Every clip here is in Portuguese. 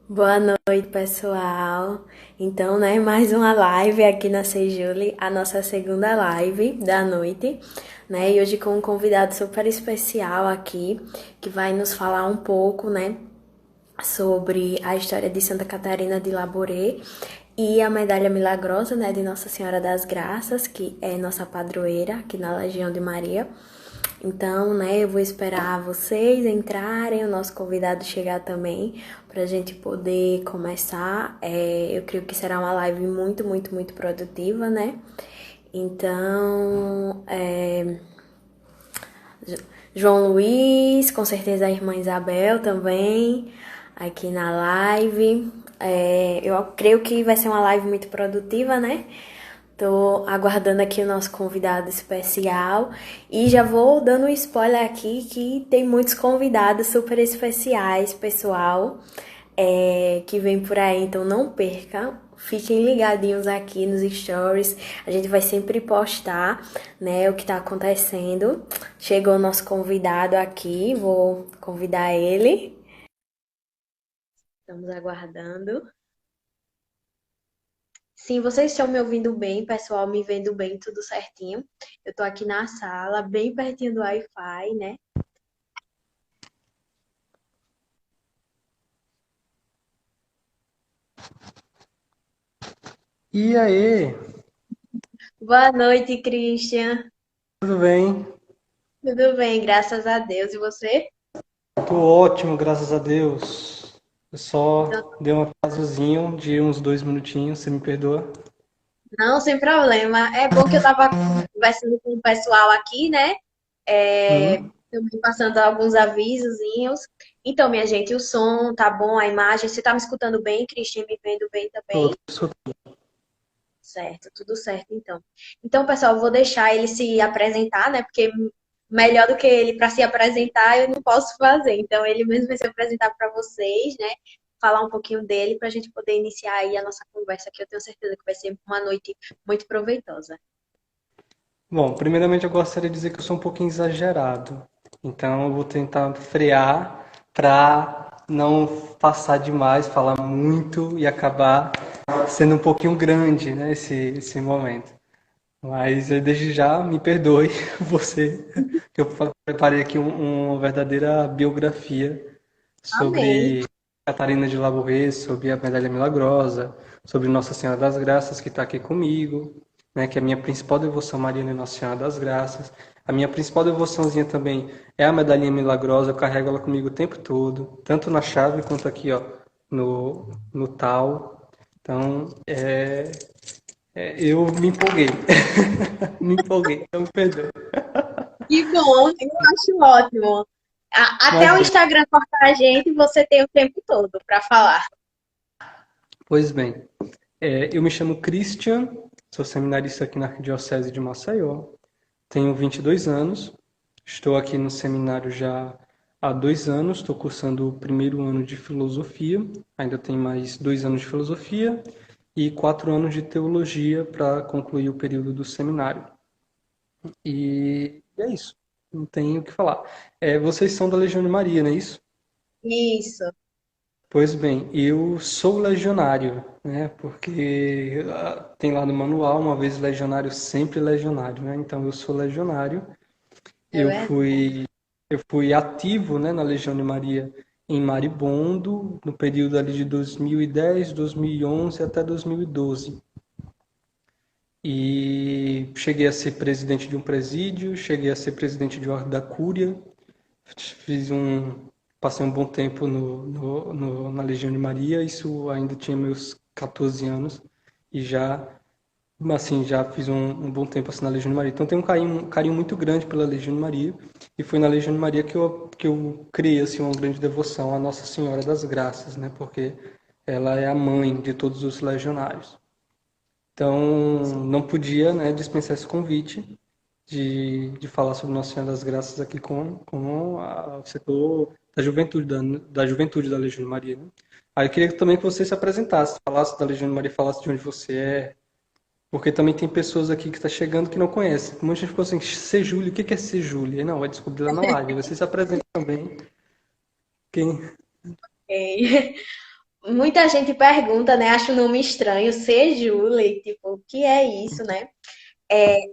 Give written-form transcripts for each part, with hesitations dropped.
Boa noite, pessoal. Então, né, mais uma live aqui na Sejule, a nossa segunda live da noite, né? E hoje com um convidado super especial aqui, que vai nos falar um pouco, né, sobre a história de Santa Catarina de Labouré e a medalha milagrosa, né, de Nossa Senhora das Graças, que é nossa padroeira aqui na Legião de Maria. Então, né, eu vou esperar vocês entrarem, o nosso convidado chegar também, para a gente poder começar. Eu creio que será uma live muito, muito, muito produtiva, né? Então, João Luiz, com certeza a irmã Isabel também, aqui na live. Eu creio que vai ser uma live muito produtiva, né? Tô aguardando aqui o nosso convidado especial e já vou dando um spoiler aqui que tem muitos convidados super especiais, pessoal, que vem por aí, então não perca. Fiquem ligadinhos aqui nos stories. A gente vai sempre postar, né, o que tá acontecendo. Chegou o nosso convidado aqui, vou convidar ele. Estamos aguardando. Sim, vocês estão me ouvindo bem, pessoal, me vendo bem, tudo certinho. Eu tô aqui na sala, bem pertinho do Wi-Fi, né? E aí, Boa noite, Christian. tudo bem? Tudo bem, graças a Deus. E você? Tô ótimo, graças a Deus. Eu Então, só dei um atrasozinho de uns 2 minutinhos, você me perdoa? não, sem problema. É bom que eu tava conversando com o pessoal aqui, né? Hum? Também passando alguns avisozinhos. Então, minha gente, o som tá bom, a imagem. Você tá me escutando bem, Christian? Me vendo bem também? Tô escutando. Certo, tudo certo, então. Então, pessoal, eu vou deixar ele se apresentar, né? Porque melhor do que ele para se apresentar, eu não posso fazer. Então, ele mesmo vai se apresentar para vocês, né? Falar um pouquinho dele para a gente poder iniciar aí a nossa conversa, que eu tenho certeza que vai ser uma noite muito proveitosa. Bom, primeiramente eu gostaria de dizer que eu sou um pouquinho exagerado. Então eu vou tentar frear pra não passar demais, falar muito e acabar sendo um pouquinho grande, né, esse momento. Mas desde já me perdoe você, que eu preparei aqui uma verdadeira biografia Amém. sobre Catarina de Labouré, sobre a Medalha Milagrosa, sobre Nossa Senhora das Graças, que está aqui comigo, né, que é a minha principal devoção mariana é Nossa Senhora das Graças. A minha principal devoçãozinha também é a Medalhinha Milagrosa, eu carrego ela comigo o tempo todo, tanto na chave quanto aqui, ó, no tal. Então, eu me empolguei. Me empolguei, então me perdoe. Que bom, eu acho ótimo. Até o Imagina. Instagram cortar a gente, você tem o tempo todo para falar. Pois bem, eu me chamo Christian, sou seminarista aqui na Arquidiocese de Maceió, tenho 22 anos, estou aqui no seminário já há 2 anos, estou cursando o primeiro ano de filosofia, ainda tem mais 2 anos de filosofia e 4 anos de teologia para concluir o período do seminário. E é isso, não tenho o que falar. Vocês são da Legião de Maria, não é isso? Isso. Pois bem, eu sou legionário, né? Porque tem lá no manual, uma vez legionário, sempre legionário, né? Então eu sou legionário. É Eu verdade. fui, eu fui ativo, né, na Legião de Maria em Maribondo, no período ali de 2010, 2011 até 2012. E cheguei a ser presidente de um presídio, cheguei a ser presidente de ordem da Cúria, fiz um, passei um bom tempo na Legião de Maria, isso ainda tinha meus 14 anos, e já, assim, já fiz um bom tempo assim, na Legião de Maria. Então tenho um carinho muito grande pela Legião de Maria, e foi na Legião de Maria que eu criei assim, uma grande devoção à Nossa Senhora das Graças, né? Porque ela é a mãe de todos os legionários. Então, não podia, né, dispensar esse convite de falar sobre Nossa Senhora das Graças aqui com o setor da juventude da Legião de Maria, né? Aí eu queria também que você se apresentasse, falasse da Legião de Maria, falasse de onde você é, porque também tem pessoas aqui que estão chegando que não conhecem. Muita gente ficou assim, ser Júlio, o que é ser Júlio? Aí, não, vai descobrir lá na live. Você se apresenta também. Quem... Ok. muita gente pergunta, né? Acho o nome estranho, Sejule, tipo, o que é isso, né?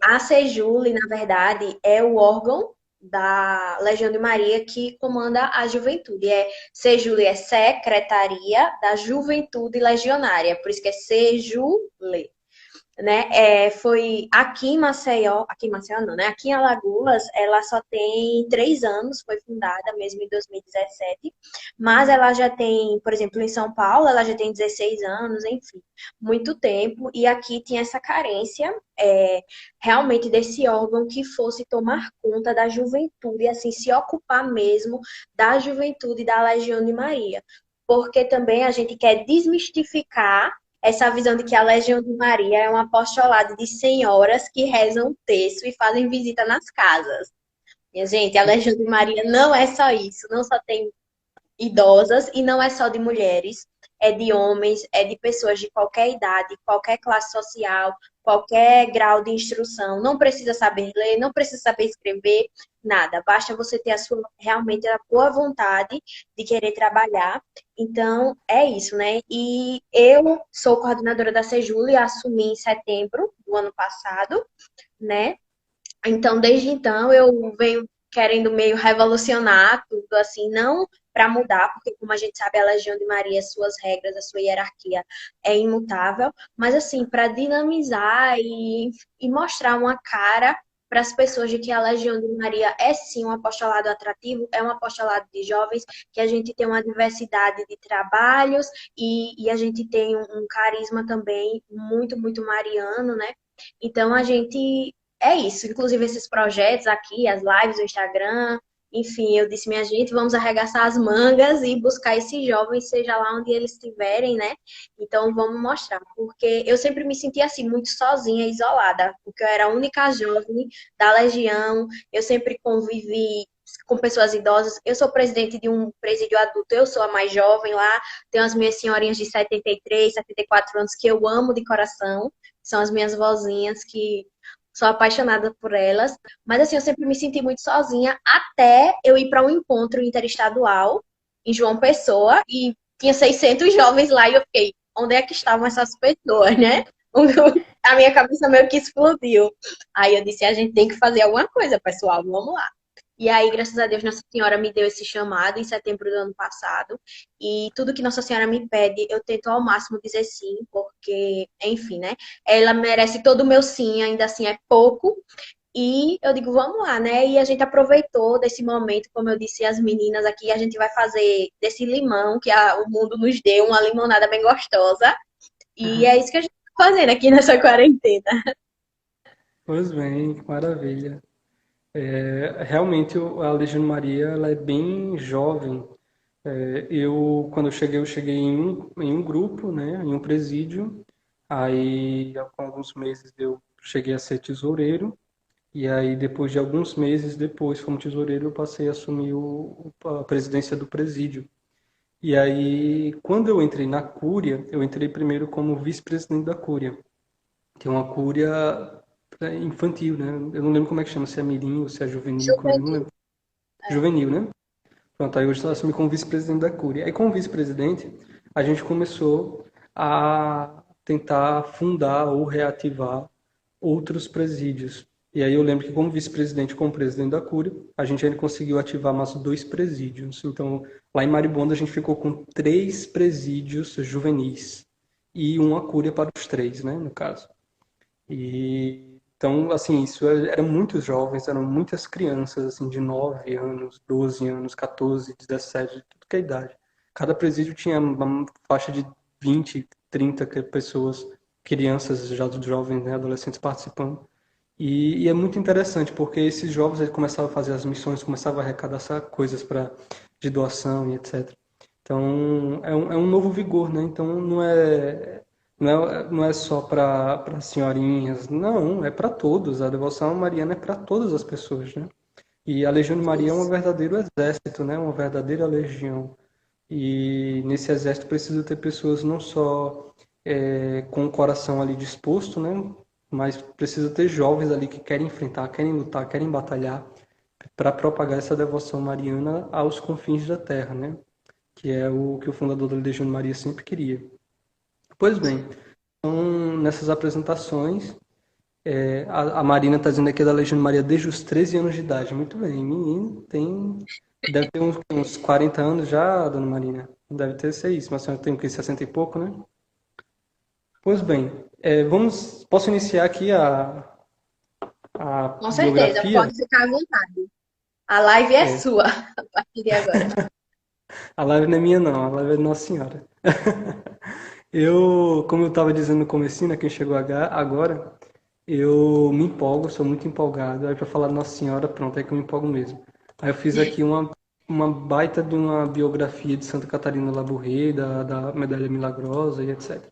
A Sejule, na verdade, é o órgão da Legião de Maria que comanda a juventude. Sejule é Secretaria da Juventude Legionária, por isso que é Sejule, né? Foi aqui em Maceió não, né? Aqui em Alagoas, ela só tem 3 anos, foi fundada mesmo em 2017, mas ela já tem, por exemplo, em São Paulo, ela já tem 16 anos, enfim, muito tempo, e aqui tinha essa carência, realmente desse órgão que fosse tomar conta da juventude, assim, se ocupar mesmo da juventude da Legião de Maria. Porque também a gente quer desmistificar essa visão de que a Legião de Maria é um apostolado de senhoras que rezam terço e fazem visita nas casas. Minha gente, a Legião de Maria não é só isso, não só tem idosas e não é só de mulheres, é de homens, é de pessoas de qualquer idade, qualquer classe social, qualquer grau de instrução. Não precisa saber ler, não precisa saber escrever, nada. Basta você ter a sua realmente a boa vontade de querer trabalhar. Então, é isso, né? E eu sou coordenadora da Sejule, assumi em setembro do ano passado, né? Então, desde então, eu venho querendo meio revolucionar tudo, assim, não para mudar, porque, como a gente sabe, a Legião de Maria, suas regras, a sua hierarquia é imutável, mas, assim, para dinamizar e mostrar uma cara para as pessoas de que a Legião de Maria é sim um apostolado atrativo, é um apostolado de jovens, que a gente tem uma diversidade de trabalhos e a gente tem um carisma também muito, muito mariano, né? Então a gente é isso, inclusive esses projetos aqui, as lives no Instagram, enfim, eu disse, minha gente, vamos arregaçar as mangas e buscar esses jovens, seja lá onde eles estiverem, né? Então vamos mostrar, porque eu sempre me senti assim, muito sozinha, isolada, porque eu era a única jovem da Legião, eu sempre convivi com pessoas idosas, eu sou presidente de um presídio adulto, eu sou a mais jovem lá, tenho as minhas senhorinhas de 73, 74 anos que eu amo de coração, são as minhas vozinhas que sou apaixonada por elas, mas assim, eu sempre me senti muito sozinha até eu ir para um encontro interestadual em João Pessoa e tinha 600 jovens lá e eu fiquei, onde é que estavam essas pessoas, né? A minha cabeça meio que explodiu. Aí eu disse, a gente tem que fazer alguma coisa, pessoal, vamos lá. E aí, graças a Deus, Nossa Senhora me deu esse chamado em setembro do ano passado. E tudo que Nossa Senhora me pede, eu tento ao máximo dizer sim, porque, enfim, né? Ela merece todo o meu sim, ainda assim é pouco. E eu digo, vamos lá, né? E a gente aproveitou desse momento, como eu disse às meninas aqui, a gente vai fazer desse limão que o mundo nos deu, uma limonada bem gostosa. E é isso que a gente está fazendo aqui nessa quarentena. Pois bem, que maravilha. Realmente a Legião Maria ela é bem jovem. Quando eu cheguei em um grupo, né, em um presídio. Aí, com alguns meses, eu cheguei a ser tesoureiro. E aí, depois de alguns meses depois, como tesoureiro, eu passei a assumir a presidência do presídio. E aí, quando eu entrei na Cúria, eu entrei primeiro como vice-presidente da Cúria. Tem uma Cúria infantil, né? Eu não lembro como é que chama, se é mirim ou se é juvenil, como é, não lembro. Juvenil, né? Pronto, aí hoje eu assumi como vice-presidente da Cúria. Aí, como vice-presidente, a gente começou a tentar fundar ou reativar outros presídios. E aí eu lembro que como vice-presidente, como presidente da Cúria, a gente ainda conseguiu ativar mais 2 presídios. Então, lá em Maribondo, a gente ficou com 3 presídios juvenis e uma Cúria para os 3, né, no caso. E então, assim, isso eram muitos jovens, eram muitas crianças, assim, de 9 anos, 12 anos, 14, 17, de tudo que é idade. Cada presídio tinha uma faixa de 20, 30 pessoas, crianças, já jovens, né, adolescentes participando. E é muito interessante, porque esses jovens eles começavam a fazer as missões, começavam a arrecadar coisas de doação e etc. Então, é um novo vigor, né? Então, não é só para senhorinhas, não, é para todos. A devoção mariana é para todas as pessoas, né? E a Legião de Maria é um Isso. verdadeiro exército, né? Uma verdadeira legião. E nesse exército precisa ter pessoas não só com o coração ali disposto, né? Mas precisa ter jovens ali que querem enfrentar, querem lutar, querem batalhar para propagar essa devoção mariana aos confins da terra, né? que é o que o fundador da Legião de Maria sempre queria. Pois bem, então, nessas apresentações, a Marina está dizendo aqui da Legião de Maria desde os 13 anos de idade. Muito bem, menino, deve ter uns 40 anos já, dona Marina. Deve ter sido isso, mas a senhora tem o quê? 60 e pouco, né? Pois bem, posso iniciar aqui a Com certeza, biografia? pode ficar à vontade. A live é É, sua a partir de agora. a live não é minha não, a live é de Nossa Senhora. Como eu estava dizendo no comecinho, né, quem chegou agora, eu me empolgo, sou muito empolgado. Aí para falar de Nossa Senhora, pronto, é que eu me empolgo mesmo. Aí eu fiz aqui uma baita de uma biografia de Santa Catarina Labourré, da Medalha Milagrosa e etc.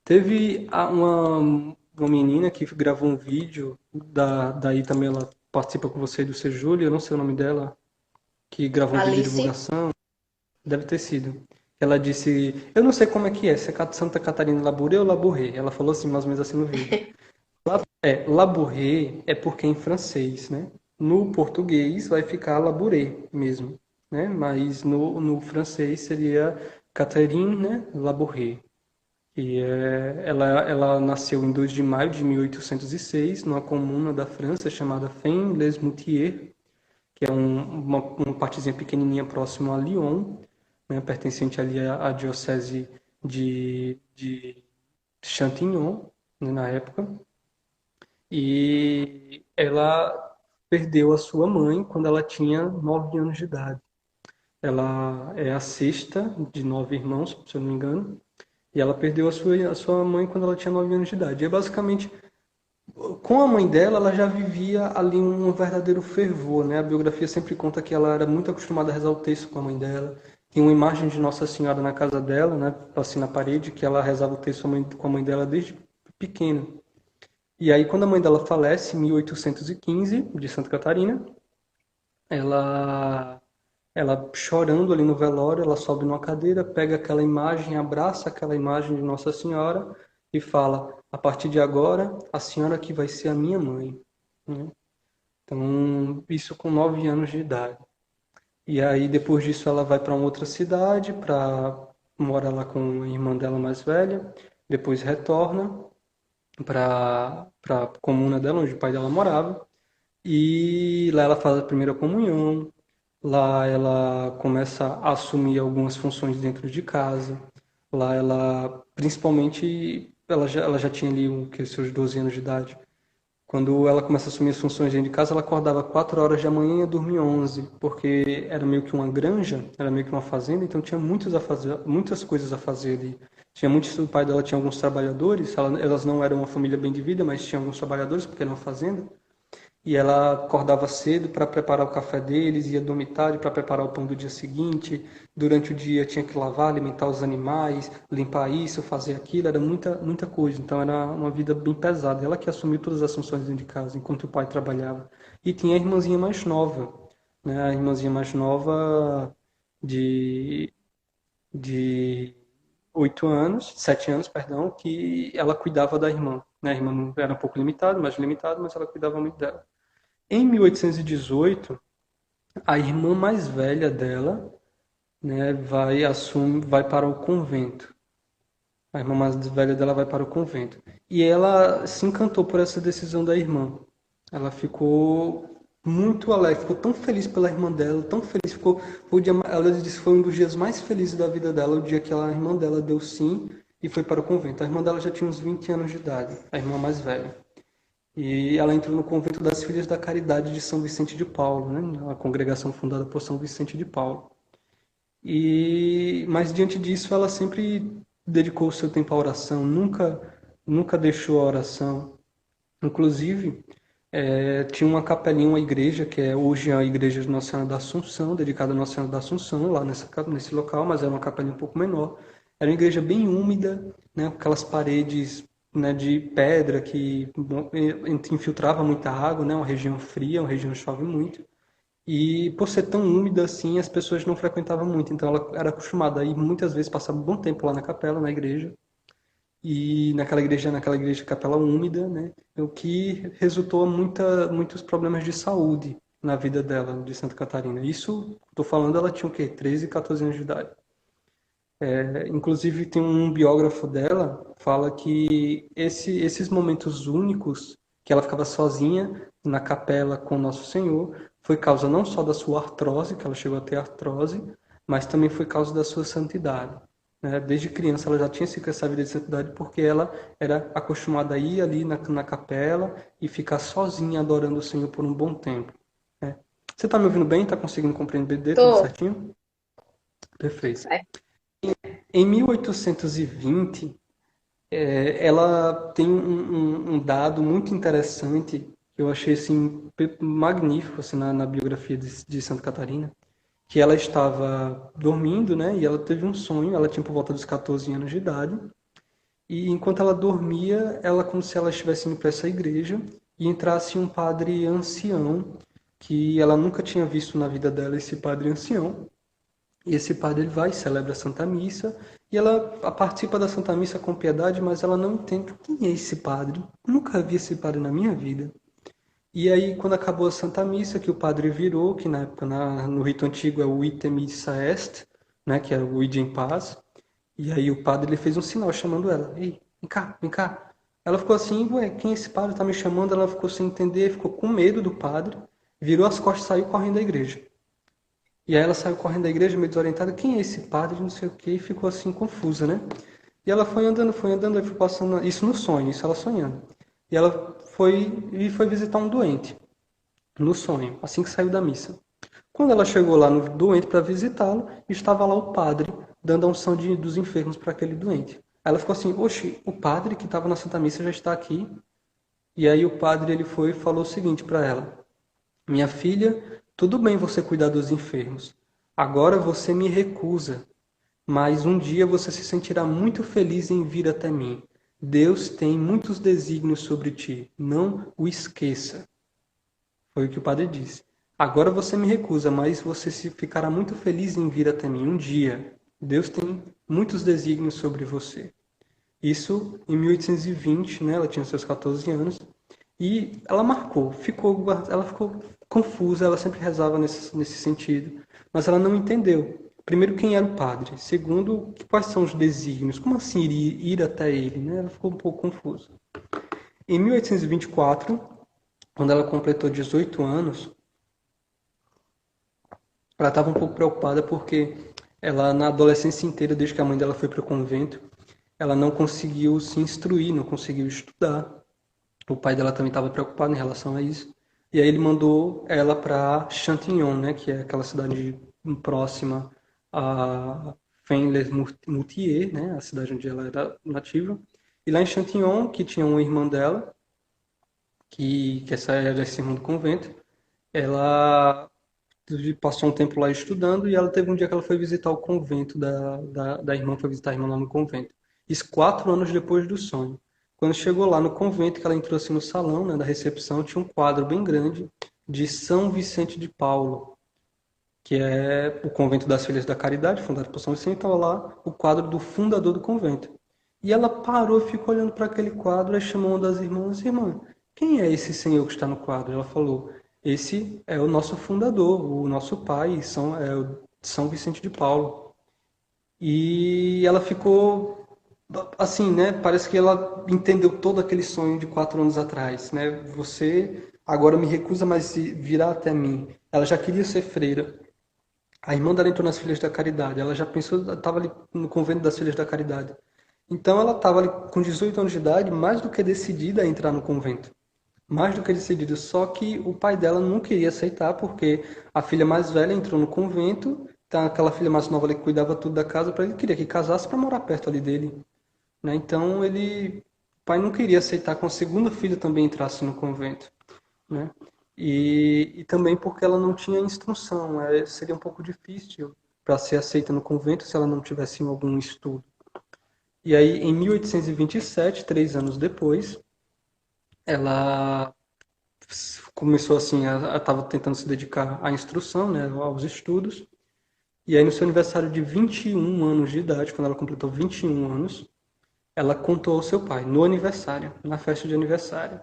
Teve uma menina que gravou um vídeo, daí também ela participa com você do Sejúlio, eu não sei o nome dela, que gravou um vídeo de Alice, divulgação, deve ter sido. Ela disse, eu não sei como é que é, se é Santa Catarina Labouré ou Labourré. Ela falou assim, mais ou menos assim no vídeo. Labourré é porque é em francês, né? No português vai ficar Labouré mesmo, né? Mas no francês seria Catherine, né? Labourré. Ela nasceu em 2 de maio de 1806, numa comuna da França chamada Fens-les-Moutiers, que é uma partezinha pequenininha próximo a Lyon, né, pertencente ali à diocese de Chantignon, né, na época. E ela perdeu a sua mãe quando ela tinha 9 anos de idade. Ela é a sexta de 9 irmãos, se eu não me engano, e ela perdeu a sua mãe quando ela tinha 9 anos de idade. E é basicamente, com a mãe dela, ela já vivia ali um verdadeiro fervor, né? A biografia sempre conta que ela era muito acostumada a rezar o texto com a mãe dela. Tinha uma imagem de Nossa Senhora na casa dela, né? Assim na parede, que ela rezava o texto com a mãe dela desde pequena. E aí, quando a mãe dela falece, em 1815, de Santa Catarina, ela ela chorando ali no velório, ela sobe numa cadeira, pega aquela imagem, abraça aquela imagem de Nossa Senhora e fala: a partir de agora, a senhora que vai ser a minha mãe. Né? Então, isso com 9 anos de idade. E aí, depois disso, ela vai para uma outra cidade, para morar lá com a irmã dela mais velha. Depois retorna para a comuna dela, onde o pai dela morava. E lá ela faz a primeira comunhão, lá ela começa a assumir algumas funções dentro de casa. Lá ela, principalmente, ela já tinha ali seus 12 anos de idade. Quando ela começa a assumir as funções dentro de casa, ela acordava 4 horas da manhã e ia dormir 11, porque era meio que uma granja, era meio que uma fazenda, então tinha muitas coisas a fazer ali. O pai dela tinha alguns trabalhadores, elas não eram uma família bem de vida, mas tinha alguns trabalhadores, porque era uma fazenda. E ela acordava cedo para preparar o café deles, ia dormir tarde para preparar o pão do dia seguinte. Durante o dia tinha que lavar, alimentar os animais, limpar isso, fazer aquilo, era muita, muita coisa. Então era uma vida bem pesada. Ela que assumiu todas as funções dentro de casa, enquanto o pai trabalhava. E tinha a irmãzinha mais nova, né? A irmãzinha mais nova de, de 8 anos, 7 anos, perdão, que ela cuidava da irmã. Né? A irmã era um pouco limitada, mais limitada, mas ela cuidava muito dela. Em 1818, a irmã mais velha dela, né, vai para o convento. A irmã mais velha dela vai para o convento. E ela se encantou por essa decisão da irmã. Ela ficou muito alegre, ficou tão feliz pela irmã dela, tão feliz, ela disse que foi um dos dias mais felizes da vida dela, o dia que a irmã dela deu sim e foi para o convento. A irmã dela já tinha uns 20 anos de idade, a irmã mais velha. E ela entrou no convento das Filhas da Caridade de São Vicente de Paulo, né? A congregação fundada por São Vicente de Paulo. Mas diante disso, ela sempre dedicou o seu tempo à oração, nunca deixou a oração. Inclusive, tinha uma capelinha, uma igreja, que é hoje a Igreja de Nossa Senhora da Assunção, dedicada a Nossa Senhora da Assunção, lá nesse local, mas era uma capelinha um pouco menor. Era uma igreja bem úmida, né, com aquelas paredes, né, de pedra que infiltrava muita água, né, uma região fria, uma região que chove muito. E por ser tão úmida assim, as pessoas não frequentavam muito. Então ela era acostumada a ir muitas vezes passar um bom tempo lá na capela, na igreja. E naquela igreja capela úmida, né? O que resultou em muitos problemas de saúde na vida dela, de Santa Catarina. Isso, estou falando, ela tinha o quê? 13, 14 anos de idade. Inclusive, tem um biógrafo dela fala que esses momentos únicos que ela ficava sozinha na capela com Nosso Senhor foi causa não só da sua artrose, que ela chegou a ter artrose, mas também foi causa da sua santidade. Né? Desde criança ela já tinha essa vida de santidade porque ela era acostumada a ir ali na capela e ficar sozinha adorando o Senhor por um bom tempo. Né? Você está me ouvindo bem? Está conseguindo compreender tudo Tô. certinho? Perfeito. Vai. Em 1820, ela tem um dado muito interessante que eu achei assim, magnífico assim, na biografia de Santa Catarina, que ela estava dormindo, né, e ela teve um sonho, ela tinha por volta dos 14 anos de idade, e enquanto ela dormia, ela como se ela estivesse indo para essa igreja e entrasse um padre ancião, que ela nunca tinha visto na vida dela esse padre ancião, e esse padre ele vai, celebra a Santa Missa, e ela participa da Santa Missa com piedade, mas ela não entende quem é esse padre. Nunca vi esse padre na minha vida. E aí, quando acabou a Santa Missa, que o padre virou, que na época, no rito antigo é o Ite Missa Est, né, que é o Ide em Paz, e aí o padre ele fez um sinal chamando ela. Ei, vem cá, vem cá. Ela ficou assim, ué, quem é esse padre tá me chamando? Ela ficou sem entender, ficou com medo do padre, virou as costas e saiu correndo da igreja. E aí ela saiu correndo da igreja, meio desorientada. Quem é esse padre? Não sei o quê. E ficou assim, confusa, né? E ela foi andando, aí foi passando... Isso no sonho, isso ela sonhando. E ela foi visitar um doente. No sonho, assim que saiu da missa. Quando ela chegou lá no doente para visitá-lo, estava lá o padre, dando a unção dos enfermos para aquele doente. Aí ela ficou assim, oxe, o padre que estava na Santa Missa já está aqui. E aí o padre ele foi e falou o seguinte para ela. Minha filha, tudo bem você cuidar dos enfermos. Agora você me recusa, mas um dia você se sentirá muito feliz em vir até mim. Deus tem muitos desígnios sobre ti. Não o esqueça. Foi o que o padre disse. Agora você me recusa, mas você se ficará muito feliz em vir até mim um dia. Deus tem muitos desígnios sobre você. Isso em 1820, né? Ela tinha seus 14 anos. E ela marcou, ela ficou confusa, ela sempre rezava nesse sentido, mas ela não entendeu. Primeiro, quem era o padre. Segundo, quais são os desígnios. Como assim ir até ele? Né? Ela ficou um pouco confusa. Em 1824, quando ela completou 18 anos, ela estava um pouco preocupada porque ela, na adolescência inteira, desde que a mãe dela foi para o convento, ela não conseguiu se instruir, não conseguiu estudar. O pai dela também estava preocupado em relação a isso. E aí ele mandou ela para Chantilly, né, que é aquela cidade próxima a Fennes-Moutier, né, a cidade onde ela era nativa. E lá em Chantilly, que tinha uma irmã dela, que essa era essa irmã do convento, ela passou um tempo lá estudando e ela teve um dia que ela foi visitar o convento da irmã, foi visitar a irmã lá no convento. Isso 4 anos depois do sonho. Quando chegou lá no convento, que ela entrou assim no salão, né, da recepção, tinha um quadro bem grande de São Vicente de Paulo, que é o convento das Filhas da Caridade, fundado por São Vicente, estava lá o quadro do fundador do convento. E ela parou e ficou olhando para aquele quadro e chamou uma das irmãs, irmã, quem é esse senhor que está no quadro? Ela falou, esse é o nosso fundador, o nosso pai, é o São Vicente de Paulo. E ela ficou assim, né? Parece que ela entendeu todo aquele sonho de 4 anos atrás, né? Você agora me recusa mais virá até mim. Ela já queria ser freira. A irmã dela entrou nas Filhas da Caridade. Ela já pensou, estava ali no convento das Filhas da Caridade. Então ela estava ali com 18 anos de idade, mais do que decidida a entrar no convento. Mais do que decidida. Só que o pai dela não queria aceitar, porque a filha mais velha entrou no convento, então aquela filha mais nova ali que cuidava tudo da casa para ele, queria que casasse para morar perto ali dele. Né? Então o pai não queria aceitar que uma segunda filha também entrasse no convento. Né? E também porque ela não tinha instrução, seria um pouco difícil para ser aceita no convento se ela não tivesse algum estudo. E aí, em 1827, 3 anos depois, ela começou assim, ela estava tentando se dedicar à instrução, né, aos estudos. E aí, no seu aniversário de 21 anos de idade, quando ela completou 21 anos, ela contou ao seu pai, no aniversário, na festa de aniversário.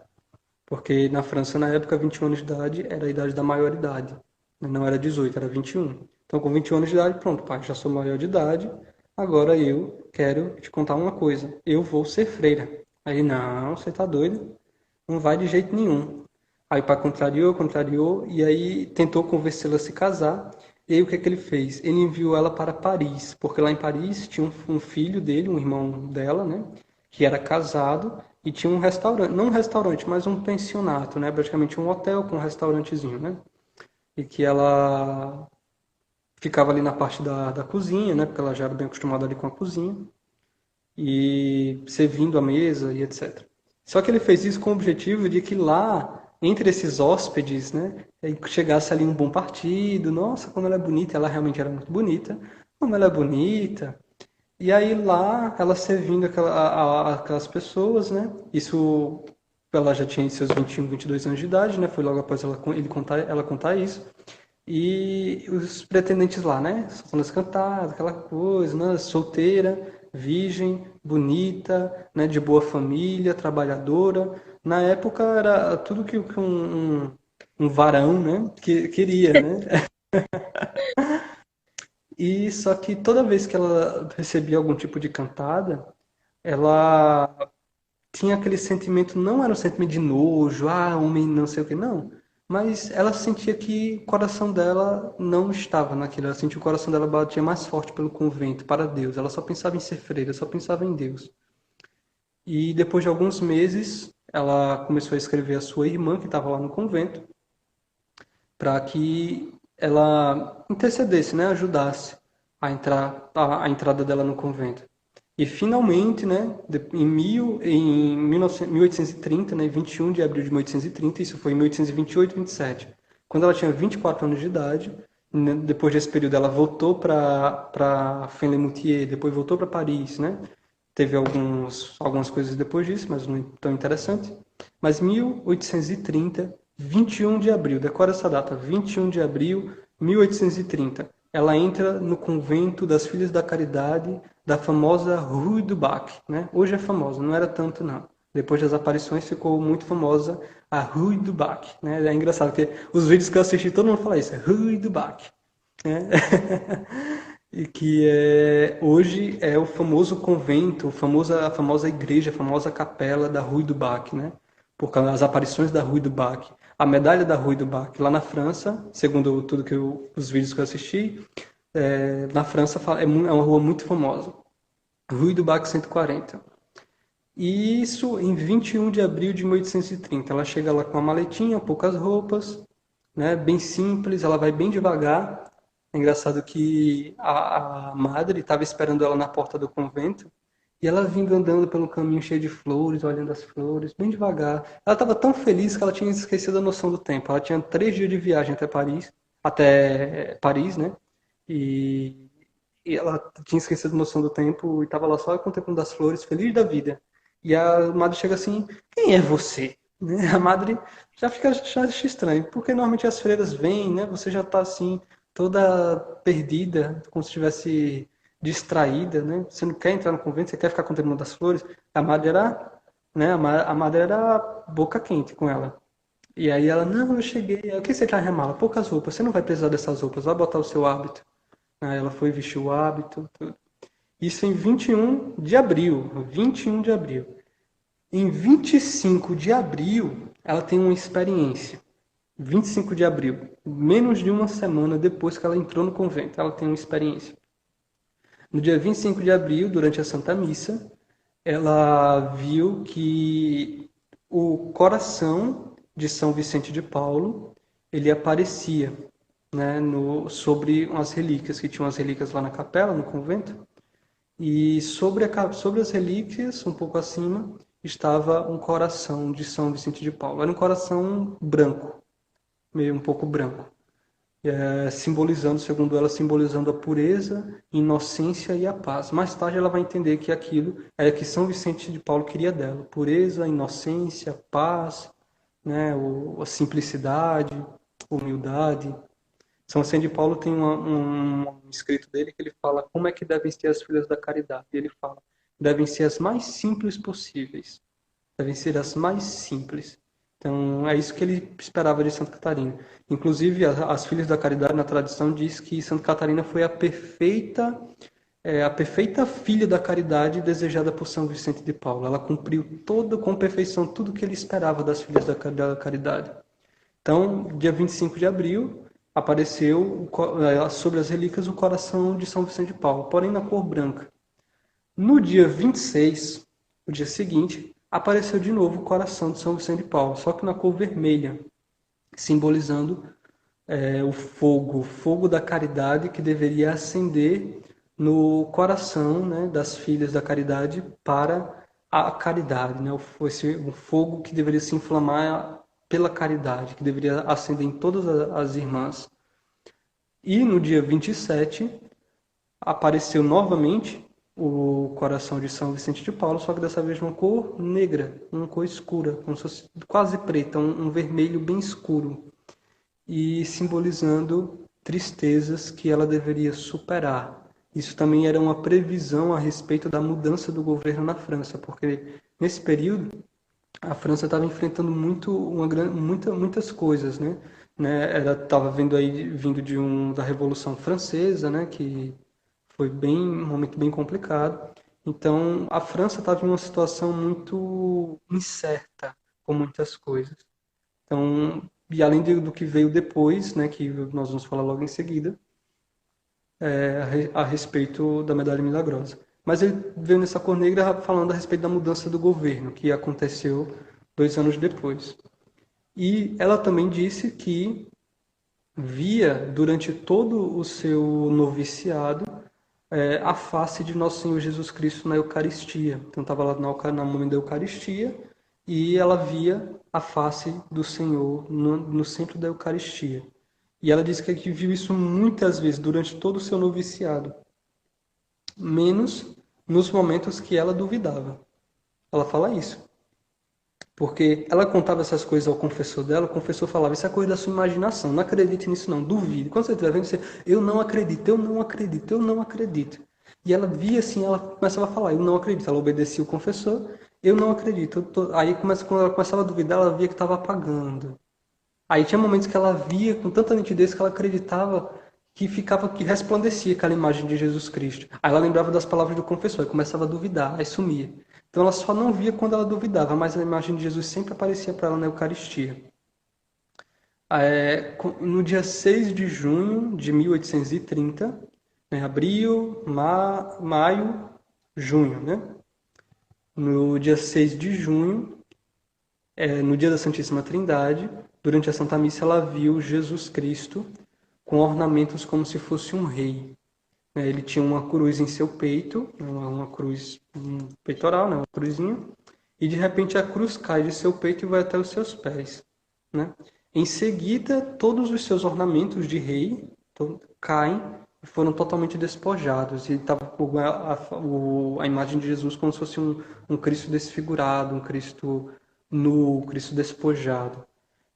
Porque na França, na época, 21 anos de idade era a idade da maioridade. Não era 18, era 21. Então, com 21 anos de idade, pronto, pai, já sou maior de idade, agora eu quero te contar uma coisa. Eu vou ser freira. Aí, não, você tá doido? Não vai de jeito nenhum. Aí o pai contrariou, e aí tentou convencê-la a se casar. E aí o que é que ele fez? Ele enviou ela para Paris, porque lá em Paris tinha um filho dele, um irmão dela, né? Que era casado e tinha um restaurante, não um restaurante, mas um pensionato, né? Praticamente um hotel com um restaurantezinho, né? E que ela ficava ali na parte da cozinha, né? Porque ela já era bem acostumada ali com a cozinha e servindo a mesa e etc. Só que ele fez isso com o objetivo de que lá, entre esses hóspedes, né, chegasse ali um bom partido. Nossa, como ela é bonita, ela realmente era muito bonita. Como ela é bonita. E aí lá, ela servindo aquelas pessoas, né? Isso, ela já tinha seus 21, 22 anos de idade, né? Foi logo após ela contar isso. E os pretendentes lá, né? Soltando as cantadas, aquela coisa, né? Solteira, virgem, bonita, né? De boa família, trabalhadora. Na época era tudo que um varão, né? Que queria, né? E só que toda vez que ela recebia algum tipo de cantada, ela tinha aquele sentimento, não era um sentimento de nojo, homem não sei o que, não. Mas ela sentia que o coração dela não estava naquilo. Ela sentia que o coração dela batia mais forte pelo convento, para Deus. Ela só pensava em ser freira, só pensava em Deus. E depois de alguns meses, ela começou a escrever a sua irmã, que estava lá no convento, para que ela intercedesse, né, ajudasse a entrada dela no convento. E finalmente, né, em 1830, né, 21 de abril de 1830, isso foi em 1828, 27, quando ela tinha 24 anos de idade, né, depois desse período ela voltou para Fenle-Moutier, depois voltou para Paris, né? Teve algumas coisas depois disso, mas não tão interessante. Mas 1830, 21 de abril, decora essa data, 21 de abril, 1830, ela entra no convento das Filhas da Caridade da famosa Rue du Bac, né? Hoje é famosa, não era tanto não. Depois das aparições ficou muito famosa a Rue du Bac, né? É engraçado porque os vídeos que eu assisti todo mundo fala isso, é Rue du Bac, né? E que hoje é o famoso convento, a famosa igreja, a famosa capela da Rue du Bac, né? Por causa das aparições da Rue du Bac. A medalha da Rue du Bac, lá na França, segundo tudo os vídeos que eu assisti, na França é uma rua muito famosa. Rue du Bac 140. E isso em 21 de abril de 1830. Ela chega lá com uma maletinha, poucas roupas, né? Bem simples, ela vai bem devagar. É engraçado que a madre estava esperando ela na porta do convento e ela vindo andando pelo caminho cheio de flores, olhando as flores, bem devagar. Ela estava tão feliz que ela tinha esquecido a noção do tempo. Ela tinha 3 dias de viagem até Paris, né? E, e ela tinha esquecido a noção do tempo e estava lá só contemplando as flores, feliz da vida. E a madre chega assim: quem é você? Né? A madre já acha estranho, porque normalmente as freiras vêm, né? Você já está assim toda perdida, como se estivesse distraída, né? Você não quer entrar no convento, você quer ficar contemplando as flores. A madre era, né? A madre era boca quente com ela. E aí ela, não, eu cheguei. O que você quer remala? Poucas roupas. Você não vai precisar dessas roupas. Vai botar o seu hábito. Aí ela foi vestir o hábito. Tudo. Isso em 21 de abril. 21 de abril. Em 25 de abril, ela tem uma experiência. 25 de abril, menos de uma semana depois que ela entrou no convento, ela tem uma experiência. No dia 25 de abril, durante a Santa Missa, ela viu que o coração de São Vicente de Paulo, ele aparecia, né, sobre umas relíquias, que tinham as relíquias lá na capela, no convento, e sobre as relíquias, um pouco acima, estava um coração de São Vicente de Paulo. Era um coração branco, meio um pouco branco, simbolizando, segundo ela, simbolizando a pureza, inocência e a paz. Mais tarde ela vai entender que aquilo é que São Vicente de Paulo queria dela: pureza, inocência, paz, né, a simplicidade, humildade. São Vicente de Paulo tem um escrito dele que ele fala como é que devem ser as filhas da caridade. E ele fala: devem ser as mais simples possíveis. Devem ser as mais simples. Então, é isso que ele esperava de Santa Catarina. Inclusive, as Filhas da Caridade, na tradição, diz que Santa Catarina foi a perfeita é a perfeita filha da caridade desejada por São Vicente de Paulo. Ela cumpriu com perfeição tudo que ele esperava das filhas da caridade. Então, dia 25 de abril, apareceu sobre as relíquias o coração de São Vicente de Paulo, porém na cor branca. No dia 26, o dia seguinte, apareceu de novo o coração de São Vicente de Paulo, só que na cor vermelha, simbolizando o fogo da caridade que deveria acender no coração, né, das filhas da caridade para a caridade, né? Um fogo que deveria se inflamar pela caridade, que deveria acender em todas as irmãs. E no dia 27, apareceu novamente o coração de São Vicente de Paulo, só que dessa vez uma cor negra, uma cor escura, como se fosse quase preta, um vermelho bem escuro, e simbolizando tristezas que ela deveria superar. Isso também era uma previsão a respeito da mudança do governo na França, porque nesse período a França estava enfrentando muitas coisas, né? Ela estava vindo da Revolução Francesa, né? Que foi um momento bem complicado. Então, a França estava em uma situação muito incerta com muitas coisas. Então, e além do que veio depois, né? Que nós vamos falar logo em seguida, a respeito da Medalha Milagrosa. Mas ele veio nessa cor negra falando a respeito da mudança do governo, que aconteceu 2 anos depois. E ela também disse que via, durante todo o seu noviciado, a face de Nosso Senhor Jesus Cristo na Eucaristia. Então estava lá no momento da Eucaristia e ela via a face do Senhor no centro da Eucaristia. E ela disse que viu isso muitas vezes durante todo o seu noviciado, menos nos momentos que ela duvidava. Ela fala isso. Porque ela contava essas coisas ao confessor dela, o confessor falava, isso é coisa da sua imaginação, não acredite nisso não, duvide. Quando você estiver vendo, você, eu não acredito, eu não acredito, eu não acredito. E ela via assim, ela começava a falar, eu não acredito. Ela obedecia o confessor, eu não acredito. Aí quando ela começava a duvidar, ela via que estava apagando. Aí tinha momentos que ela via com tanta nitidez que ela acreditava que resplandecia aquela imagem de Jesus Cristo. Aí ela lembrava das palavras do confessor, aí começava a duvidar, aí sumia. Então ela só não via quando ela duvidava, mas a imagem de Jesus sempre aparecia para ela na Eucaristia. No dia 6 de junho de 1830, né, abril, maio, junho, né? No dia 6 de junho, no dia da Santíssima Trindade, durante a Santa Missa, ela viu Jesus Cristo com ornamentos como se fosse um rei. Ele tinha uma cruz em seu peito, uma cruz peitoral, né, uma cruzinha, e de repente a cruz cai de seu peito e vai até os seus pés. Né? Em seguida, todos os seus ornamentos de rei caem e foram totalmente despojados. E estava a imagem de Jesus como se fosse um Cristo desfigurado, um Cristo nu, um Cristo despojado.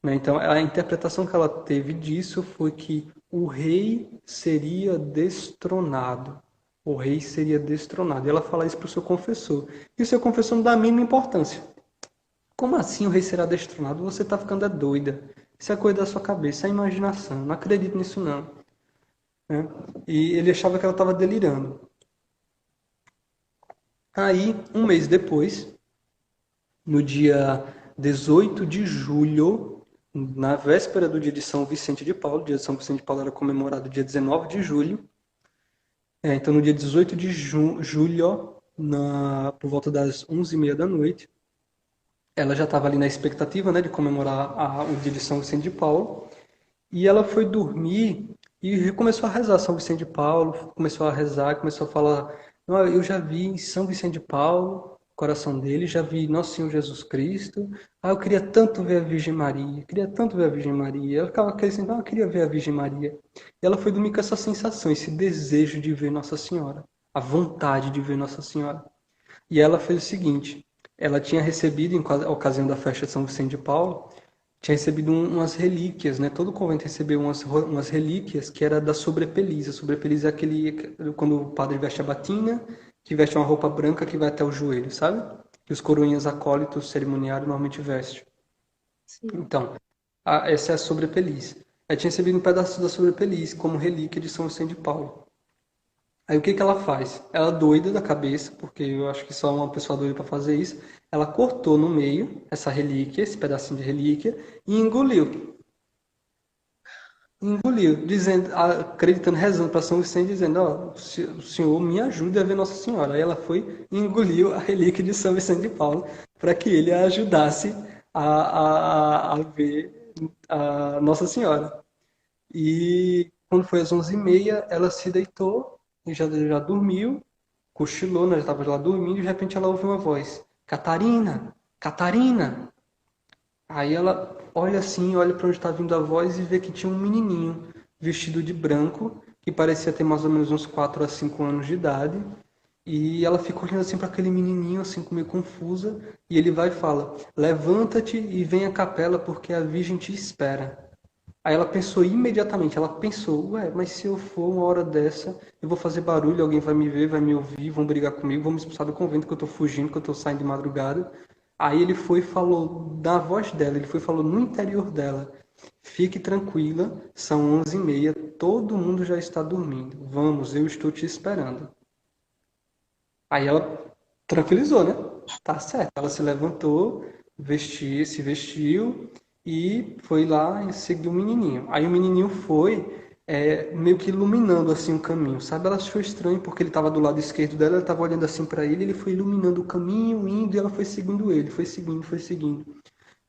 Então, a interpretação que ela teve disso foi que o rei seria destronado. O rei seria destronado. E ela fala isso para o seu confessor. E o seu confessor não dá a mínima importância. Como assim o rei será destronado? Você está ficando doida. Isso é coisa da sua cabeça, é imaginação. Não acredito nisso, não. E ele achava que ela estava delirando. Aí, um mês depois, no dia 18 de julho, na véspera do dia de São Vicente de Paulo, o dia de São Vicente de Paulo era comemorado dia 19 de julho. Então, no dia 18 de julho, por volta das 11h30 da noite, ela já estava ali na expectativa, né, de comemorar o dia de São Vicente de Paulo. E ela foi dormir e começou a rezar São Vicente de Paulo, começou a rezar, começou a falar, eu já vi São Vicente de Paulo, coração dele, já vi Nosso Senhor Jesus Cristo. Eu queria tanto ver a Virgem Maria, queria tanto ver a Virgem Maria. Ela ficava dizendo, eu queria ver a Virgem Maria. E ela foi dormir com essa sensação, esse desejo de ver Nossa Senhora, a vontade de ver Nossa Senhora. E ela fez o seguinte, ela tinha recebido, em ocasião da festa de São Vicente de Paulo, tinha recebido umas relíquias, né? Todo convento recebeu umas relíquias que era da sobrepeliz. A sobrepeliz é aquele, quando o padre veste a batina, que veste uma roupa branca que vai até o joelho, sabe? Que os coroinhas acólitos cerimoniários normalmente vestem. Sim. Então, essa é a sobrepeliz. Ela tinha recebido um pedaço da sobrepeliz como relíquia de São Vicente de Paulo. Aí o que que ela faz? Ela doida da cabeça, porque eu acho que só uma pessoa doida para fazer isso. Ela cortou no meio essa relíquia, esse pedacinho de relíquia, e engoliu. Engoliu, dizendo, acreditando, rezando para São Vicente, dizendo, ó, o senhor me ajude a ver Nossa Senhora. Aí ela foi e engoliu a relíquia de São Vicente de Paulo para que ele a ajudasse a ver a Nossa Senhora. E quando foi às 11h30, ela se deitou e já dormiu, cochilou, né? Já estava lá dormindo e de repente ela ouviu uma voz: Catarina! Catarina! Aí ela olha assim, olha para onde está vindo a voz e vê que tinha um menininho vestido de branco, que parecia ter mais ou menos uns 4 a 5 anos de idade. E ela fica olhando assim para aquele menininho, assim, meio confusa. E ele vai e fala: Levanta-te e vem à capela, porque a Virgem te espera. Aí ela pensou imediatamente, ela pensou, ué, mas se eu for uma hora dessa, eu vou fazer barulho, alguém vai me ver, vai me ouvir, vão brigar comigo, vão me expulsar do convento que eu tô fugindo, que eu tô saindo de madrugada. Aí ele foi e falou na voz dela, ele foi e falou no interior dela, fique tranquila, são 11h30, todo mundo já está dormindo, vamos, eu estou te esperando. Aí ela tranquilizou, né? Tá certo. Ela se levantou, se vestiu e foi lá e seguiu o menininho. Aí o menininho foi meio que iluminando assim o caminho, sabe? Ela achou estranho porque ele estava do lado esquerdo dela, ela estava olhando assim para ele, ele foi iluminando o caminho, indo e ela foi seguindo ele, foi seguindo, foi seguindo.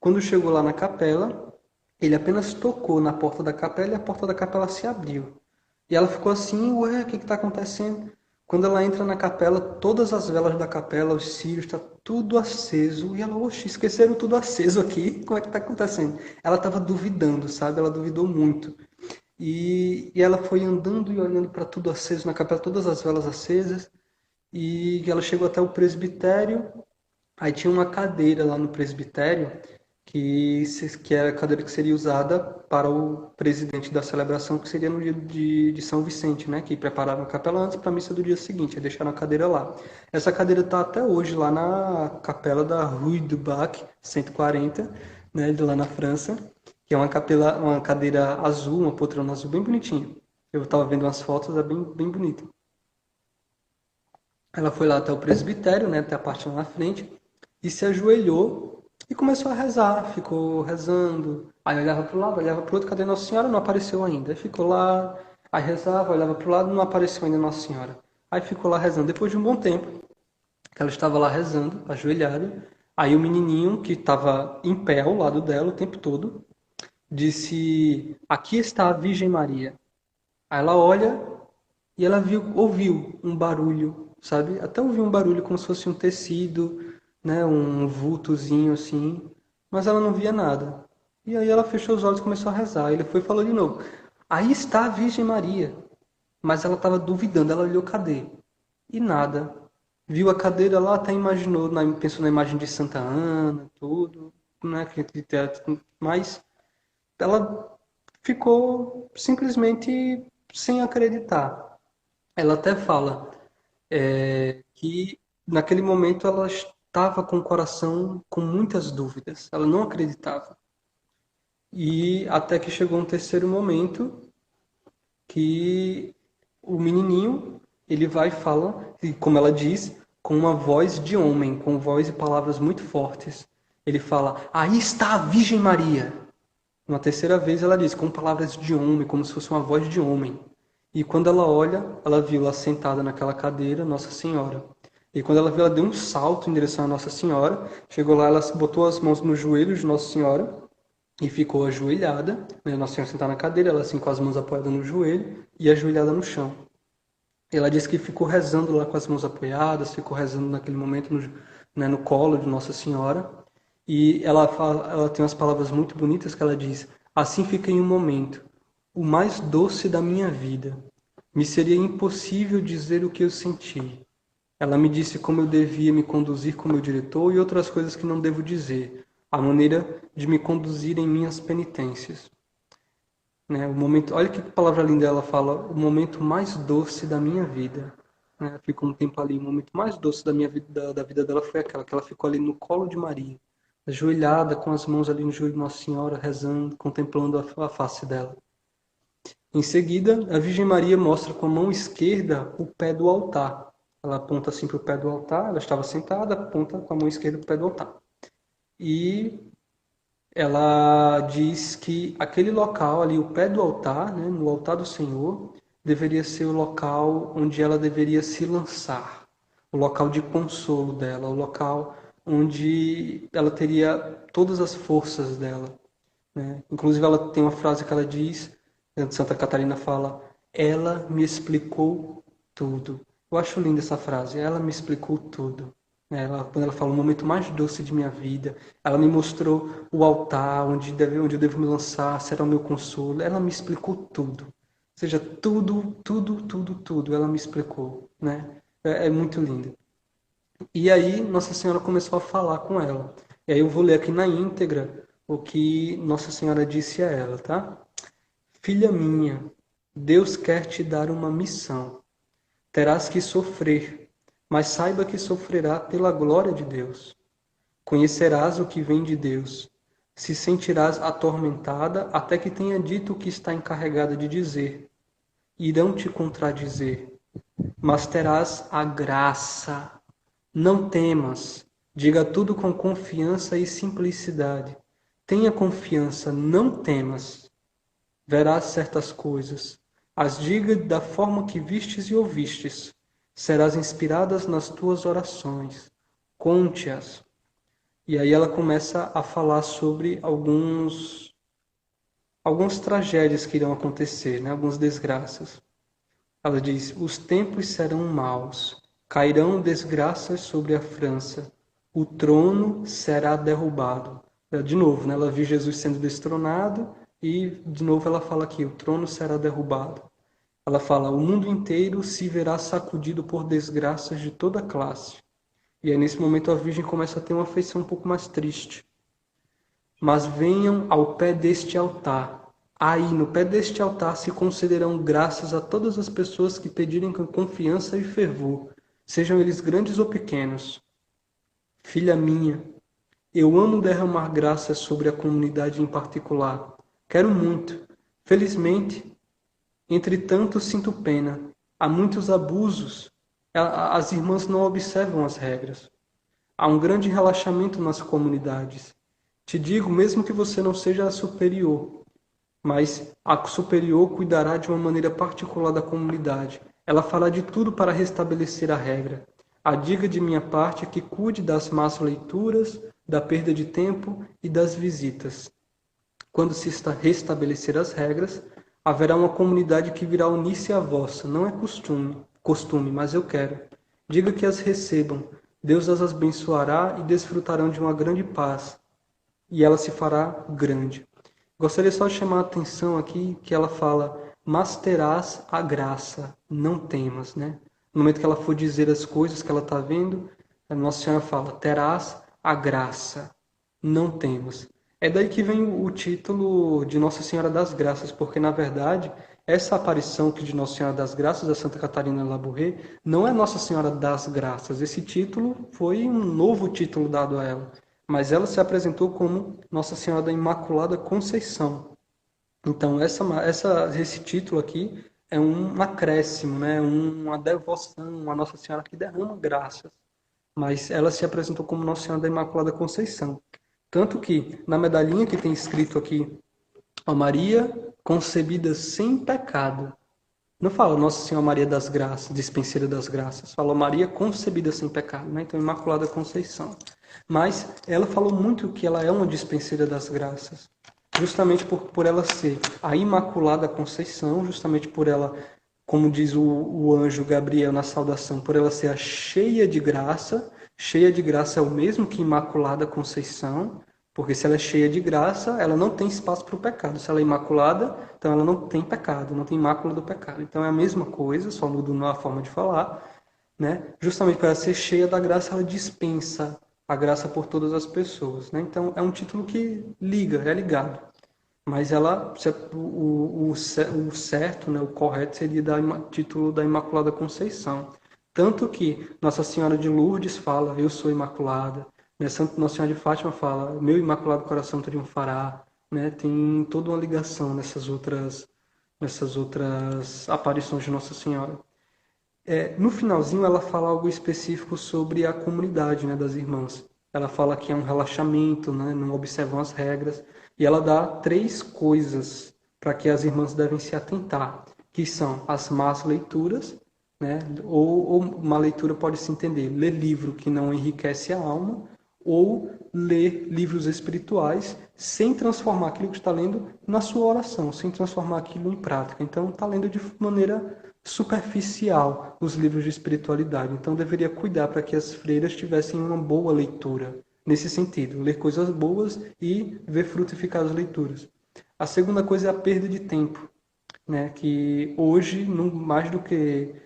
Quando chegou lá na capela, ele apenas tocou na porta da capela e a porta da capela se abriu. E ela ficou assim, ué, o que está acontecendo? Quando ela entra na capela, todas as velas da capela, os círios, está tudo aceso. E ela, oxe, esqueceram tudo aceso aqui, como é que está acontecendo? Ela estava duvidando, sabe? Ela duvidou muito. E ela foi andando e olhando para tudo aceso na capela, todas as velas acesas. E ela chegou até o presbitério. Aí tinha uma cadeira lá no presbitério que era a cadeira que seria usada para o presidente da celebração, que seria no dia de São Vicente, né? Que prepararam a capela antes para a missa do dia seguinte, aí deixaram a cadeira lá. Essa cadeira está até hoje lá na capela da Rue du Bac, 140, né? De lá na França, que é uma cadeira azul, uma poltrona azul bem bonitinha. Eu estava vendo umas fotos, é bem, bem bonita. Ela foi lá até o presbitério, né? Até a parte lá na frente e se ajoelhou e começou a rezar, ficou rezando. Aí olhava para o lado, olhava para o outro, cadê Nossa Senhora? Não apareceu ainda. Aí ficou lá, aí rezava, olhava para o lado, não apareceu ainda Nossa Senhora. Aí ficou lá rezando. Depois de um bom tempo, que ela estava lá rezando, ajoelhada, aí o menininho que estava em pé ao lado dela o tempo todo, disse: Aqui está a Virgem Maria. Aí ela olha e ela ouviu um barulho, sabe? Até ouviu um barulho como se fosse um tecido, né? Um vultozinho assim, mas ela não via nada. E aí ela fechou os olhos e começou a rezar. Ele foi e falou de novo: Aí está a Virgem Maria. Mas ela estava duvidando, ela olhou, cadê? E nada. Viu a cadeira lá, até imaginou, pensou na imagem de Santa Ana, tudo, né? De teatro, mas ela ficou simplesmente sem acreditar. Ela até fala que naquele momento ela estava com o coração com muitas dúvidas, ela não acreditava. E até que chegou um terceiro momento que o menininho, ele vai e fala, e como ela diz, com uma voz de homem, com voz e palavras muito fortes. Ele fala: Aí está a Virgem Maria. Uma terceira vez ela diz, com palavras de homem, como se fosse uma voz de homem. E quando ela olha, ela viu lá sentada naquela cadeira Nossa Senhora. E quando ela viu, ela deu um salto em direção a Nossa Senhora. Chegou lá, ela botou as mãos nos joelhos de Nossa Senhora e ficou ajoelhada. Nossa Senhora sentada na cadeira, ela assim com as mãos apoiadas no joelho e ajoelhada no chão. Ela disse que ficou rezando lá com as mãos apoiadas, ficou rezando naquele momento no colo de Nossa Senhora. E ela tem umas palavras muito bonitas que ela diz: Assim fiquei um momento, o mais doce da minha vida. Me seria impossível dizer o que eu senti. Ela me disse como eu devia me conduzir com meu diretor e outras coisas que não devo dizer. A maneira de me conduzir em minhas penitências. Né? O momento, olha que palavra linda ela fala, o momento mais doce da minha vida. Né? Ficou um tempo ali, o momento mais doce da minha vida, da vida dela foi aquela, que ela ficou ali no colo de Maria, ajoelhada, com as mãos ali no joelho de Nossa Senhora, rezando, contemplando a face dela. Em seguida, a Virgem Maria mostra com a mão esquerda o pé do altar. Ela aponta assim para o pé do altar, ela estava sentada, aponta com a mão esquerda para o pé do altar. E ela diz que aquele local ali, o pé do altar, né, no altar do Senhor, deveria ser o local onde ela deveria se lançar, o local de consolo dela, o local onde ela teria todas as forças dela, né? Inclusive ela tem uma frase que ela diz, Santa Catarina fala, ela me explicou tudo. Eu acho linda essa frase, ela me explicou tudo. Quando ela fala o momento mais doce de minha vida, ela me mostrou o altar onde eu devo me lançar, será o meu consolo. Ela me explicou tudo. Ou seja, tudo, tudo, tudo, tudo. Ela me explicou, né? É muito lindo. E aí Nossa Senhora começou a falar com ela. E aí eu vou ler aqui na íntegra o que Nossa Senhora disse a ela, tá? Filha minha, Deus quer te dar uma missão. Terás que sofrer, mas saiba que sofrerá pela glória de Deus. Conhecerás o que vem de Deus. Se sentirás atormentada até que tenha dito o que está encarregada de dizer. Irão te contradizer, mas terás a graça. Não temas, diga tudo com confiança e simplicidade. Tenha confiança, não temas. Verás certas coisas. As diga da forma que vistes e ouvistes. Serás inspiradas nas tuas orações. Conte-as. E aí ela começa a falar sobre algumas tragédias que irão acontecer, né? Algumas desgraças. Ela diz, os tempos serão maus, cairão desgraças sobre a França, o trono será derrubado. De novo, né? Ela viu Jesus sendo destronado e de novo ela fala aqui, o trono será derrubado. Ela fala, o mundo inteiro se verá sacudido por desgraças de toda classe. E aí nesse momento a Virgem começa a ter uma feição um pouco mais triste. Mas venham ao pé deste altar. Aí, no pé deste altar, se concederão graças a todas as pessoas que pedirem com confiança e fervor, sejam eles grandes ou pequenos. Filha minha, eu amo derramar graças sobre a comunidade em particular. Quero muito. Felizmente, entretanto, sinto pena. Há muitos abusos. As irmãs não observam as regras. Há um grande relaxamento nas comunidades. Te digo, mesmo que você não seja a superior, mas a superior cuidará de uma maneira particular da comunidade. Ela fará de tudo para restabelecer a regra. A diga de minha parte é que cuide das más leituras, da perda de tempo e das visitas. Quando se restabelecer as regras, haverá uma comunidade que virá unir-se à vossa. Não é costume, mas eu quero. Diga que as recebam. Deus as abençoará e desfrutarão de uma grande paz. E ela se fará grande. Gostaria só de chamar a atenção aqui que ela fala, mas terás a graça, não temas, né? No momento que ela for dizer as coisas que ela está vendo, a Nossa Senhora fala, terás a graça, não temas. É daí que vem o título de Nossa Senhora das Graças, porque na verdade essa aparição que de Nossa Senhora das Graças, da Santa Catarina Labouré, não é Nossa Senhora das Graças. Esse título foi um novo título dado a ela. Mas ela se apresentou como Nossa Senhora da Imaculada Conceição. Então, esse título aqui é um acréscimo, né? Uma devoção a Nossa Senhora que derrama graças. Mas ela se apresentou como Nossa Senhora da Imaculada Conceição. Tanto que, na medalhinha que tem escrito aqui, a Maria concebida sem pecado. Não fala Nossa Senhora Maria das Graças, dispenseira das graças. Fala Maria concebida sem pecado, né? Então, Imaculada Conceição. Mas ela falou muito que ela é uma dispenseira das graças. Justamente por ela ser a Imaculada Conceição, justamente por ela, como diz o anjo Gabriel na saudação, por ela ser a cheia de graça é o mesmo que Imaculada Conceição, porque se ela é cheia de graça, ela não tem espaço para o pecado. Se ela é imaculada, então ela não tem pecado, não tem mácula do pecado. Então é a mesma coisa, só muda a forma de falar, né? Justamente para ela ser cheia da graça, ela dispensa a graça por todas as pessoas, né? Então é um título que liga, é ligado. Mas ela, o certo, né, o correto seria dar título da Imaculada Conceição. Tanto que Nossa Senhora de Lourdes fala, eu sou imaculada. Né? Nossa Senhora de Fátima fala, meu Imaculado Coração triunfará. Né? Tem toda uma ligação nessas outras nessas outras aparições de Nossa Senhora. No finalzinho ela fala algo específico sobre a comunidade, né, das irmãs. Ela fala que é um relaxamento, né, não observam as regras, e ela dá 3 coisas para que as irmãs devem se atentar, que são as más leituras, né, ou uma leitura pode se entender, ler livro que não enriquece a alma, ou ler livros espirituais sem transformar aquilo que está lendo na sua oração, sem transformar aquilo em prática. Então, está lendo de maneira superficial os livros de espiritualidade. Então, deveria cuidar para que as freiras tivessem uma boa leitura, nesse sentido, ler coisas boas e ver frutificar as leituras. A segunda coisa é a perda de tempo, né? Que hoje, mais do que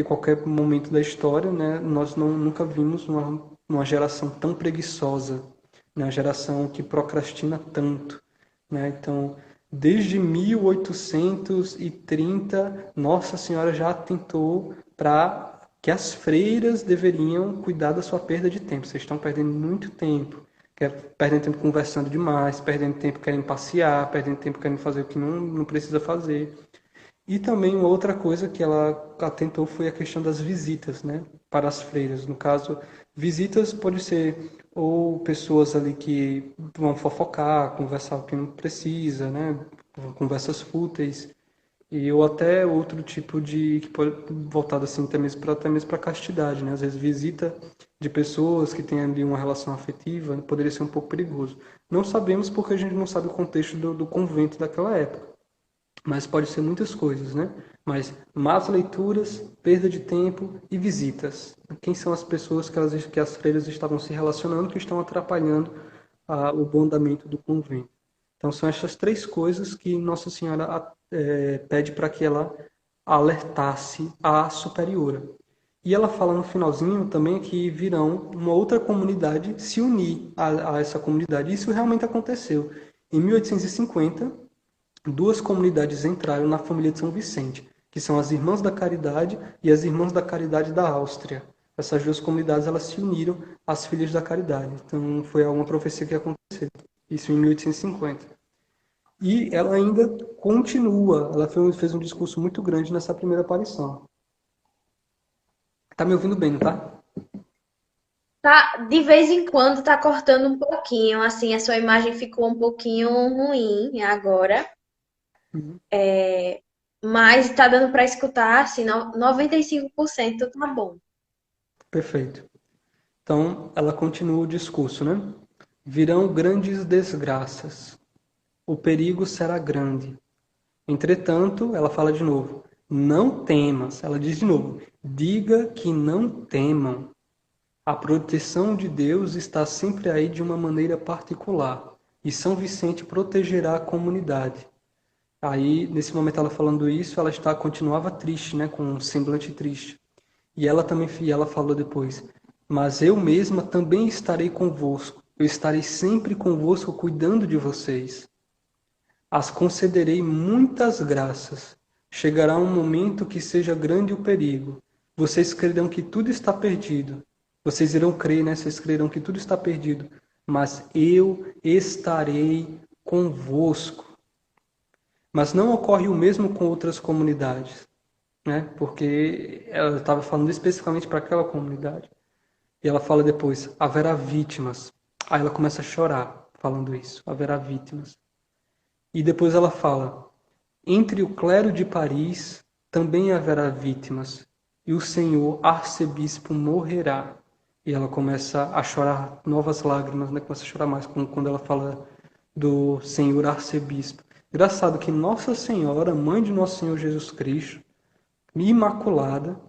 qualquer momento da história, né? Nós nunca vimos uma geração tão preguiçosa, né? Uma geração que procrastina tanto, né? Então, desde 1830, Nossa Senhora já atentou para que as freiras deveriam cuidar da sua perda de tempo. Vocês estão perdendo muito tempo. Perdendo tempo conversando demais, perdendo tempo querendo passear, perdendo tempo querendo fazer o que não precisa fazer. E também uma outra coisa que ela atentou foi a questão das visitas, né, para as freiras. No caso, visitas pode ser ou pessoas ali que vão fofocar, conversar o que não precisa, né, conversas fúteis, e ou até outro tipo de que pode voltado assim até mesmo para castidade, né? Às vezes visita de pessoas que têm ali uma relação afetiva poderia ser um pouco perigoso. Não sabemos porque a gente não sabe o contexto do convento daquela época. Mas pode ser muitas coisas, né? Mas más leituras, perda de tempo e visitas. Quem são as pessoas que as freiras estavam se relacionando que estão atrapalhando o bom andamento do convento? Então são essas 3 coisas que Nossa Senhora pede para que ela alertasse a superiora. E ela fala no finalzinho também que virão uma outra comunidade se unir a essa comunidade. Isso realmente aconteceu. Em 1850, 2 comunidades entraram na família de São Vicente, que são as Irmãs da Caridade e as Irmãs da Caridade da Áustria. Essas 2 comunidades elas se uniram às Filhas da Caridade. Então foi alguma profecia que aconteceu. Isso em 1850. E ela ainda continua. Ela fez um discurso muito grande nessa primeira aparição. Tá me ouvindo bem, não tá? Tá, de vez em quando tá cortando um pouquinho, assim, a sua imagem ficou um pouquinho ruim agora, Uhum. mas tá dando para escutar, assim, 95% tá bom. Perfeito. Então, ela continua o discurso, né? Virão grandes desgraças. O perigo será grande. Entretanto, ela fala de novo, não temas. Ela diz de novo, diga que não temam. A proteção de Deus está sempre aí de uma maneira particular. E São Vicente protegerá a comunidade. Aí, nesse momento, ela falando isso, continuava triste, né, com um semblante triste. E ela falou depois, mas eu mesma também estarei convosco. Eu estarei sempre convosco cuidando de vocês. As concederei muitas graças. Chegará um momento que seja grande o perigo. Vocês crerão que tudo está perdido. Vocês irão crer, né? Vocês crerão que tudo está perdido. Mas eu estarei convosco. Mas não ocorre o mesmo com outras comunidades, né? Porque ela estava falando especificamente para aquela comunidade. E ela fala depois, haverá vítimas. Aí ela começa a chorar falando isso, haverá vítimas. E depois ela fala, entre o clero de Paris também haverá vítimas, e o senhor arcebispo morrerá. E ela começa a chorar novas lágrimas, né? Começa a chorar mais quando ela fala do senhor arcebispo. Engraçado que Nossa Senhora, mãe de Nosso Senhor Jesus Cristo, imaculada,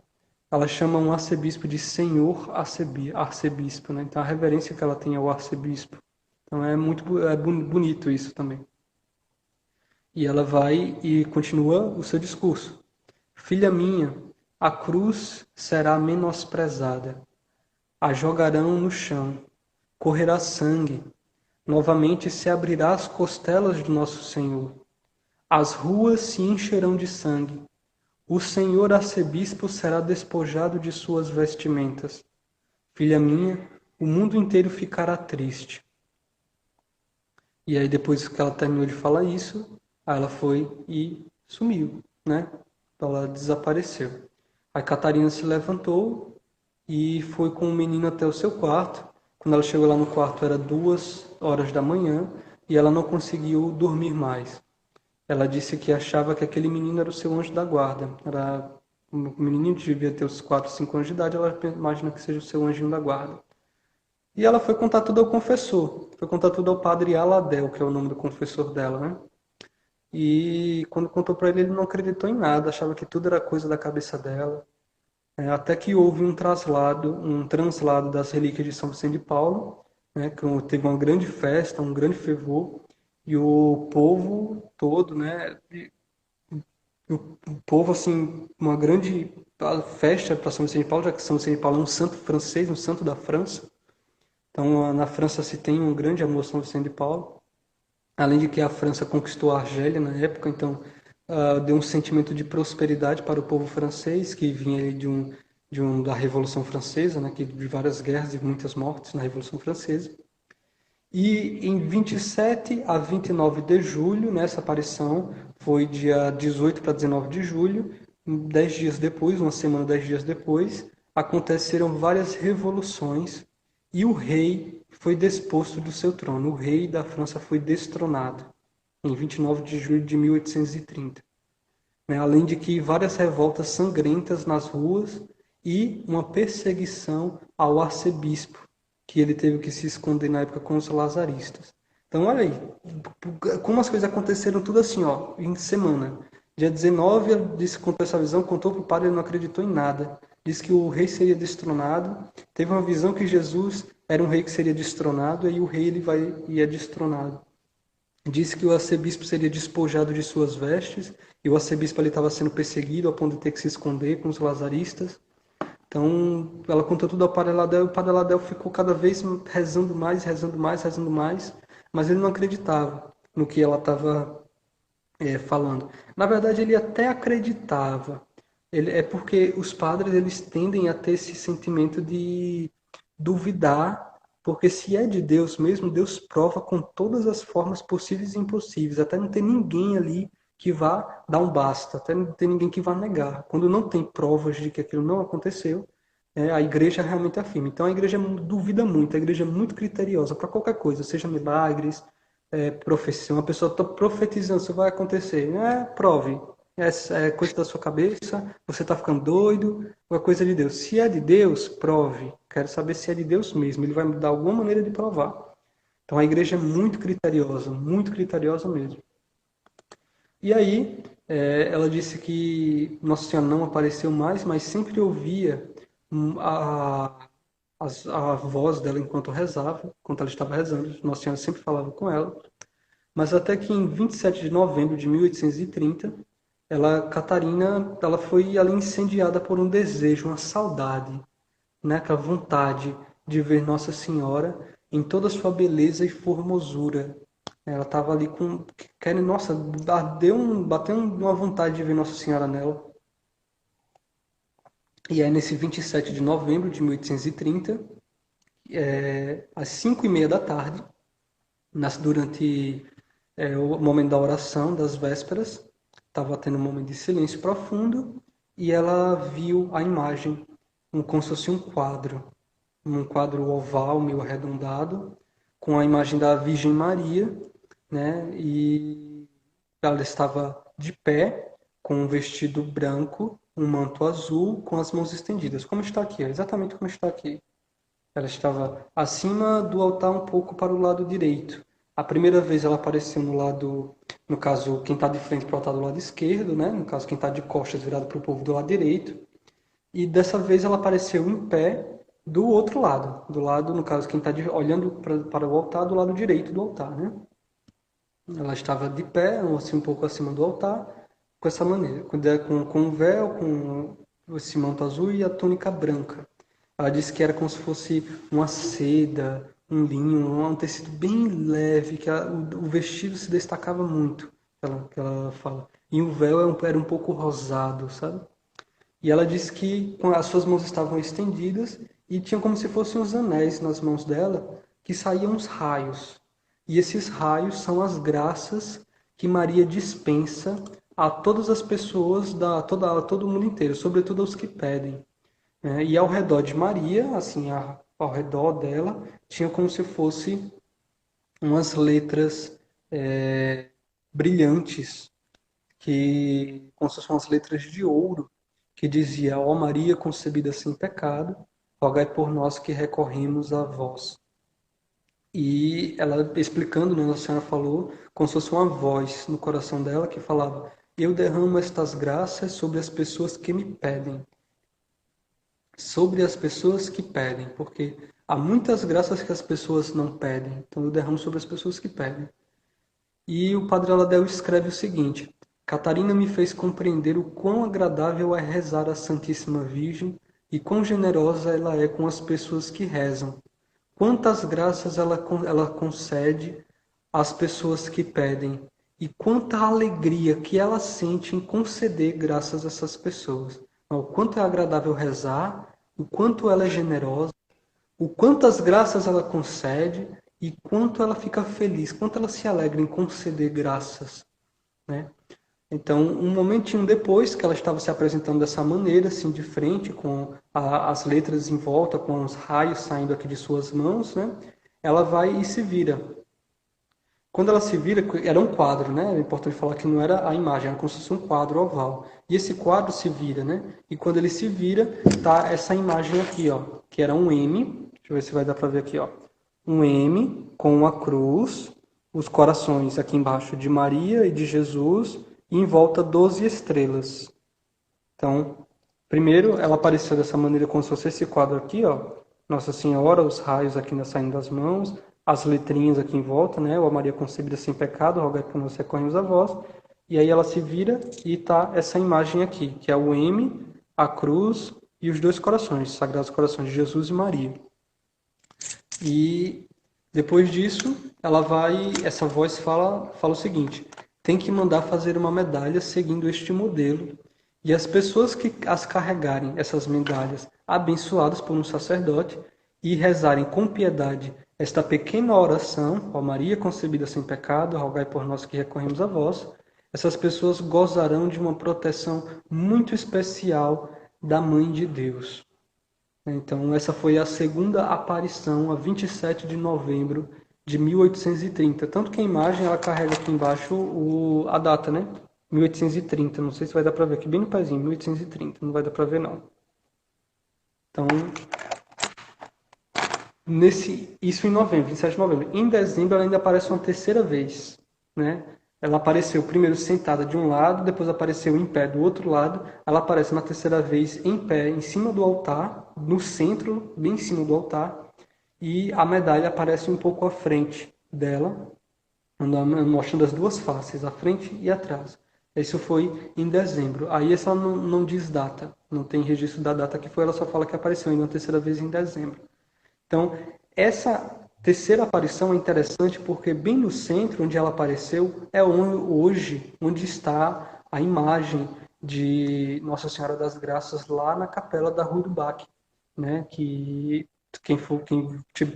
ela chama um arcebispo de senhor arcebispo, né? Então a reverência que ela tem ao arcebispo. Então é bonito isso também. E ela vai e continua o seu discurso. Filha minha, a cruz será menosprezada. A jogarão no chão. Correrá sangue. Novamente se abrirá as costelas de nosso Senhor. As ruas se encherão de sangue. O senhor arcebispo será despojado de suas vestimentas. Filha minha, o mundo inteiro ficará triste. E aí depois que ela terminou de falar isso, aí ela foi e sumiu, né? Ela desapareceu. Aí Catarina se levantou e foi com o menino até o seu quarto. Quando ela chegou lá no quarto era 2 horas da manhã e ela não conseguiu dormir mais. Ela disse que achava que aquele menino era o seu anjo da guarda. Era um menininho que devia ter uns 4, 5 anos de idade, ela imagina que seja o seu anjinho da guarda. E ela foi contar tudo ao confessor. Foi contar tudo ao padre Aladel, que é o nome do confessor dela, né? E quando contou para ele, ele não acreditou em nada, achava que tudo era coisa da cabeça dela. Até que houve um translado das relíquias de São Vicente de Paulo, né? Que teve uma grande festa, um grande fervor, e o povo todo, né? O povo, assim, uma grande festa para São Vicente de Paulo, já que São Vicente de Paulo é um santo francês, um santo da França. Então, na França se tem um grande amor a São Vicente de Paulo. Além de que a França conquistou a Argélia na época, então deu um sentimento de prosperidade para o povo francês, que vinha ali da Revolução Francesa, né, de várias guerras e muitas mortes na Revolução Francesa. E em 27 a 29 de julho, nessa aparição, foi dia 18 para 19 de julho, 10 dias depois, uma semana, 10 dias depois, aconteceram várias revoluções e o rei foi desposto do seu trono. O rei da França foi destronado em 29 de julho de 1830. Além de que várias revoltas sangrentas nas ruas e uma perseguição ao arcebispo, que ele teve que se esconder na época com os lazaristas. Então, olha aí, como as coisas aconteceram tudo assim, ó, em semana. Dia 19, ele disse que contou essa visão, contou para o padre, ele não acreditou em nada. Disse que o rei seria destronado. Teve uma visão que Jesus era um rei que seria destronado, e aí o rei ia destronado. Disse que o arcebispo seria despojado de suas vestes, e o arcebispo ali estava sendo perseguido, a ponto de ter que se esconder com os lazaristas. Então, ela contou tudo ao Padre Aladel, e o Padre Aladel ficou cada vez rezando mais, rezando mais, rezando mais, mas ele não acreditava no que ela estava falando. Na verdade, ele até acreditava. É porque os padres eles tendem a ter esse sentimento de duvidar, porque se é de Deus mesmo, Deus prova com todas as formas possíveis e impossíveis, até não ter ninguém ali que vá dar um basta, até não ter ninguém que vá negar. Quando não tem provas de que aquilo não aconteceu, a igreja realmente afirma. Então a igreja duvida muito, a igreja é muito criteriosa para qualquer coisa, seja milagres, profecia. Uma pessoa está profetizando, isso vai acontecer. Prove. É coisa da sua cabeça, você está ficando doido, ou é coisa de Deus. Se é de Deus, prove. Quero saber se é de Deus mesmo. Ele vai me dar alguma maneira de provar. Então a igreja é muito criteriosa mesmo. E aí, ela disse que Nossa Senhora não apareceu mais, mas sempre ouvia a voz dela enquanto rezava, enquanto ela estava rezando. Nossa Senhora sempre falava com ela. Mas até que em 27 de novembro de 1830, Catarina, ela foi ali incendiada por um desejo, uma saudade, né? Aquela vontade de ver Nossa Senhora em toda a sua beleza e formosura. Ela estava ali querendo, nossa, bateu uma vontade de ver Nossa Senhora nela. E aí nesse 27 de novembro de 1830, às 5h30 da tarde, durante o momento da oração, das vésperas, estava tendo um momento de silêncio profundo, e ela viu a imagem, como se fosse um quadro oval, meio arredondado, com a imagem da Virgem Maria, né? E ela estava de pé, com um vestido branco, um manto azul, com as mãos estendidas, como está aqui, exatamente como está aqui. Ela estava acima do altar, um pouco para o lado direito. A primeira vez ela apareceu no caso, quem está de frente para o altar do lado esquerdo, né? No caso, quem está de costas virado para o povo do lado direito. E dessa vez ela apareceu em pé do outro lado. Do lado, no caso, quem está olhando para o altar, do lado direito do altar, né? Ela estava de pé, assim, um pouco acima do altar, com essa maneira, com um véu, com esse manto azul e a túnica branca. Ela disse que era como se fosse uma seda, um linho, um tecido bem leve, que o vestido se destacava muito, que ela fala. E o véu era um pouco rosado, sabe? E ela disse que as suas mãos estavam estendidas e tinha como se fossem uns anéis nas mãos dela, que saíam uns raios. E esses raios são as graças que Maria dispensa a todas as pessoas, a todo mundo inteiro, sobretudo aos que pedem. E ao redor de Maria, assim, ao redor dela, tinha como se fosse umas letras brilhantes, como se fossem umas letras de ouro, que dizia: ó Maria concebida sem pecado, rogai por nós que recorremos a vós. E ela explicando, né, Nossa Senhora falou como se fosse uma voz no coração dela que falava: eu derramo estas graças sobre as pessoas que me pedem. Sobre as pessoas que pedem, porque há muitas graças que as pessoas não pedem, então eu derramo sobre as pessoas que pedem. E o Padre Aladel escreve o seguinte: Catarina me fez compreender o quão agradável é rezar à Santíssima Virgem e quão generosa ela é com as pessoas que rezam. Quantas graças ela concede às pessoas que pedem e quanta alegria que ela sente em conceder graças a essas pessoas. O quanto é agradável rezar, o quanto ela é generosa, o quantas graças ela concede e quanto ela fica feliz, quanto ela se alegra em conceder graças, né? Então, um momentinho depois que ela estava se apresentando dessa maneira, assim, de frente, com as letras em volta, com os raios saindo aqui de suas mãos, né? Ela vai e se vira. Quando ela se vira, era um quadro, né? É importante falar que não era a imagem, era como se fosse um quadro oval. E esse quadro se vira, né? E quando ele se vira, tá essa imagem aqui, ó, que era um M. Deixa eu ver se vai dar para ver aqui, ó. Um M com uma cruz, os corações aqui embaixo de Maria e de Jesus, e em volta 12 estrelas. Então, primeiro ela apareceu dessa maneira como se fosse esse quadro aqui, ó. Nossa Senhora, os raios aqui saindo das mãos, as letrinhas aqui em volta, né? Ó Maria concebida sem pecado, rogai por nós, recorremos a vós. E aí ela se vira e tá essa imagem aqui, que é o M, a cruz e os dois corações, os sagrados corações de Jesus e Maria. E depois disso, essa voz fala o seguinte: tem que mandar fazer uma medalha seguindo este modelo, e as pessoas que as carregarem, essas medalhas, abençoadas por um sacerdote, e rezarem com piedade esta pequena oração, ó Maria concebida sem pecado, rogai por nós que recorremos a vós, essas pessoas gozarão de uma proteção muito especial da Mãe de Deus. Então, essa foi a segunda aparição, a 27 de novembro de 1830. Tanto que a imagem, ela carrega aqui embaixo a data, né? 1830, não sei se vai dar para ver aqui, bem no pezinho, 1830, não vai dar para ver não. Então, isso em novembro, 27 de novembro. Em dezembro, ela ainda aparece uma terceira vez, né? Ela apareceu primeiro sentada de um lado, depois apareceu em pé do outro lado. Ela aparece na terceira vez em pé, em cima do altar, no centro, bem em cima do altar. E a medalha aparece um pouco à frente dela, mostrando as duas faces, a frente e atrás. Isso foi em dezembro. Aí essa não diz data, não tem registro da data que foi, ela só fala que apareceu ainda uma terceira vez em dezembro. Então, essa terceira aparição é interessante porque bem no centro onde ela apareceu é onde está a imagem de Nossa Senhora das Graças lá na capela da Rue du Bac, né? Que quem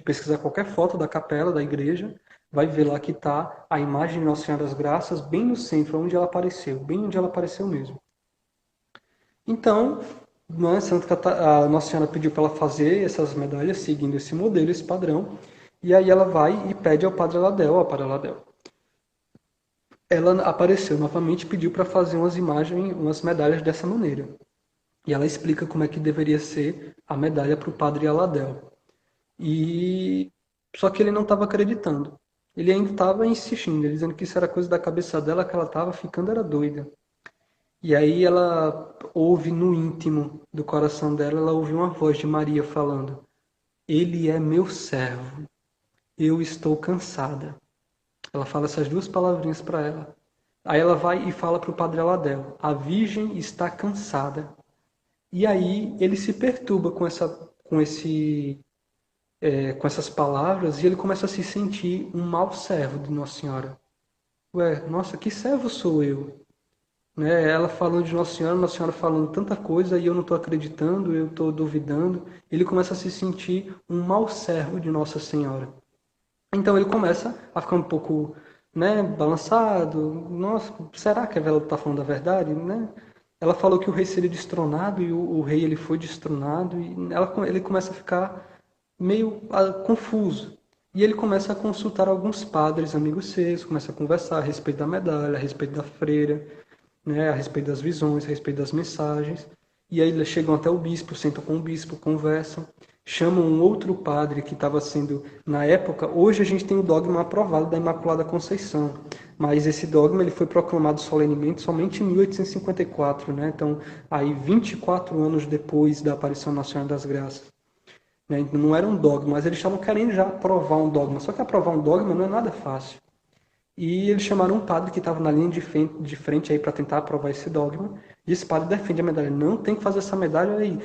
pesquisar qualquer foto da capela da igreja vai ver lá que está a imagem de Nossa Senhora das Graças bem no centro onde ela apareceu, bem onde ela apareceu mesmo. Então, a Nossa Senhora pediu para ela fazer essas medalhas seguindo esse modelo, esse padrão. E aí ela vai e pede ao Padre Aladel, Ela apareceu novamente e pediu para fazer umas medalhas dessa maneira. E ela explica como é que deveria ser a medalha para o Padre Aladel. Só que ele não estava acreditando. Ele ainda estava insistindo, dizendo que isso era coisa da cabeça dela, que ela estava ficando era doida. E aí ela ouve no íntimo do coração dela, ela ouve uma voz de Maria falando: ele é meu servo. Eu estou cansada. Ela fala essas duas palavrinhas para ela. Aí ela vai e fala para o Padre Aladel: a Virgem está cansada. E aí ele se perturba com essas palavras e ele começa a se sentir um mau servo de Nossa Senhora. Ué, nossa, que servo sou eu? Né? Ela falando de Nossa Senhora falando tanta coisa e eu não estou acreditando, eu estou duvidando. Ele começa a se sentir um mau servo de Nossa Senhora. Então ele começa a ficar um pouco né, balançado. Nossa, será que ela está falando a verdade, né? Ela falou que o rei seria destronado e o rei ele foi destronado e ele começa a ficar meio confuso. E ele começa a consultar alguns padres amigos seus, começa a conversar a respeito da medalha, a respeito da freira, né, a respeito das visões, a respeito das mensagens. E aí eles chegam até o bispo, sentam com o bispo, conversam, chamam um outro padre que estava sendo, na época, hoje a gente tem o dogma aprovado da Imaculada Conceição, mas esse dogma ele foi proclamado solenemente somente em 1854, né? Então, aí 24 anos depois da aparição Nacional das Graças. Né? Não era um dogma, mas eles estavam querendo já aprovar um dogma. Só que aprovar um dogma não é nada fácil. E eles chamaram um padre que estava na linha de frente aí para tentar aprovar esse dogma. E esse padre defende a medalha. Não tem que fazer essa medalha aí.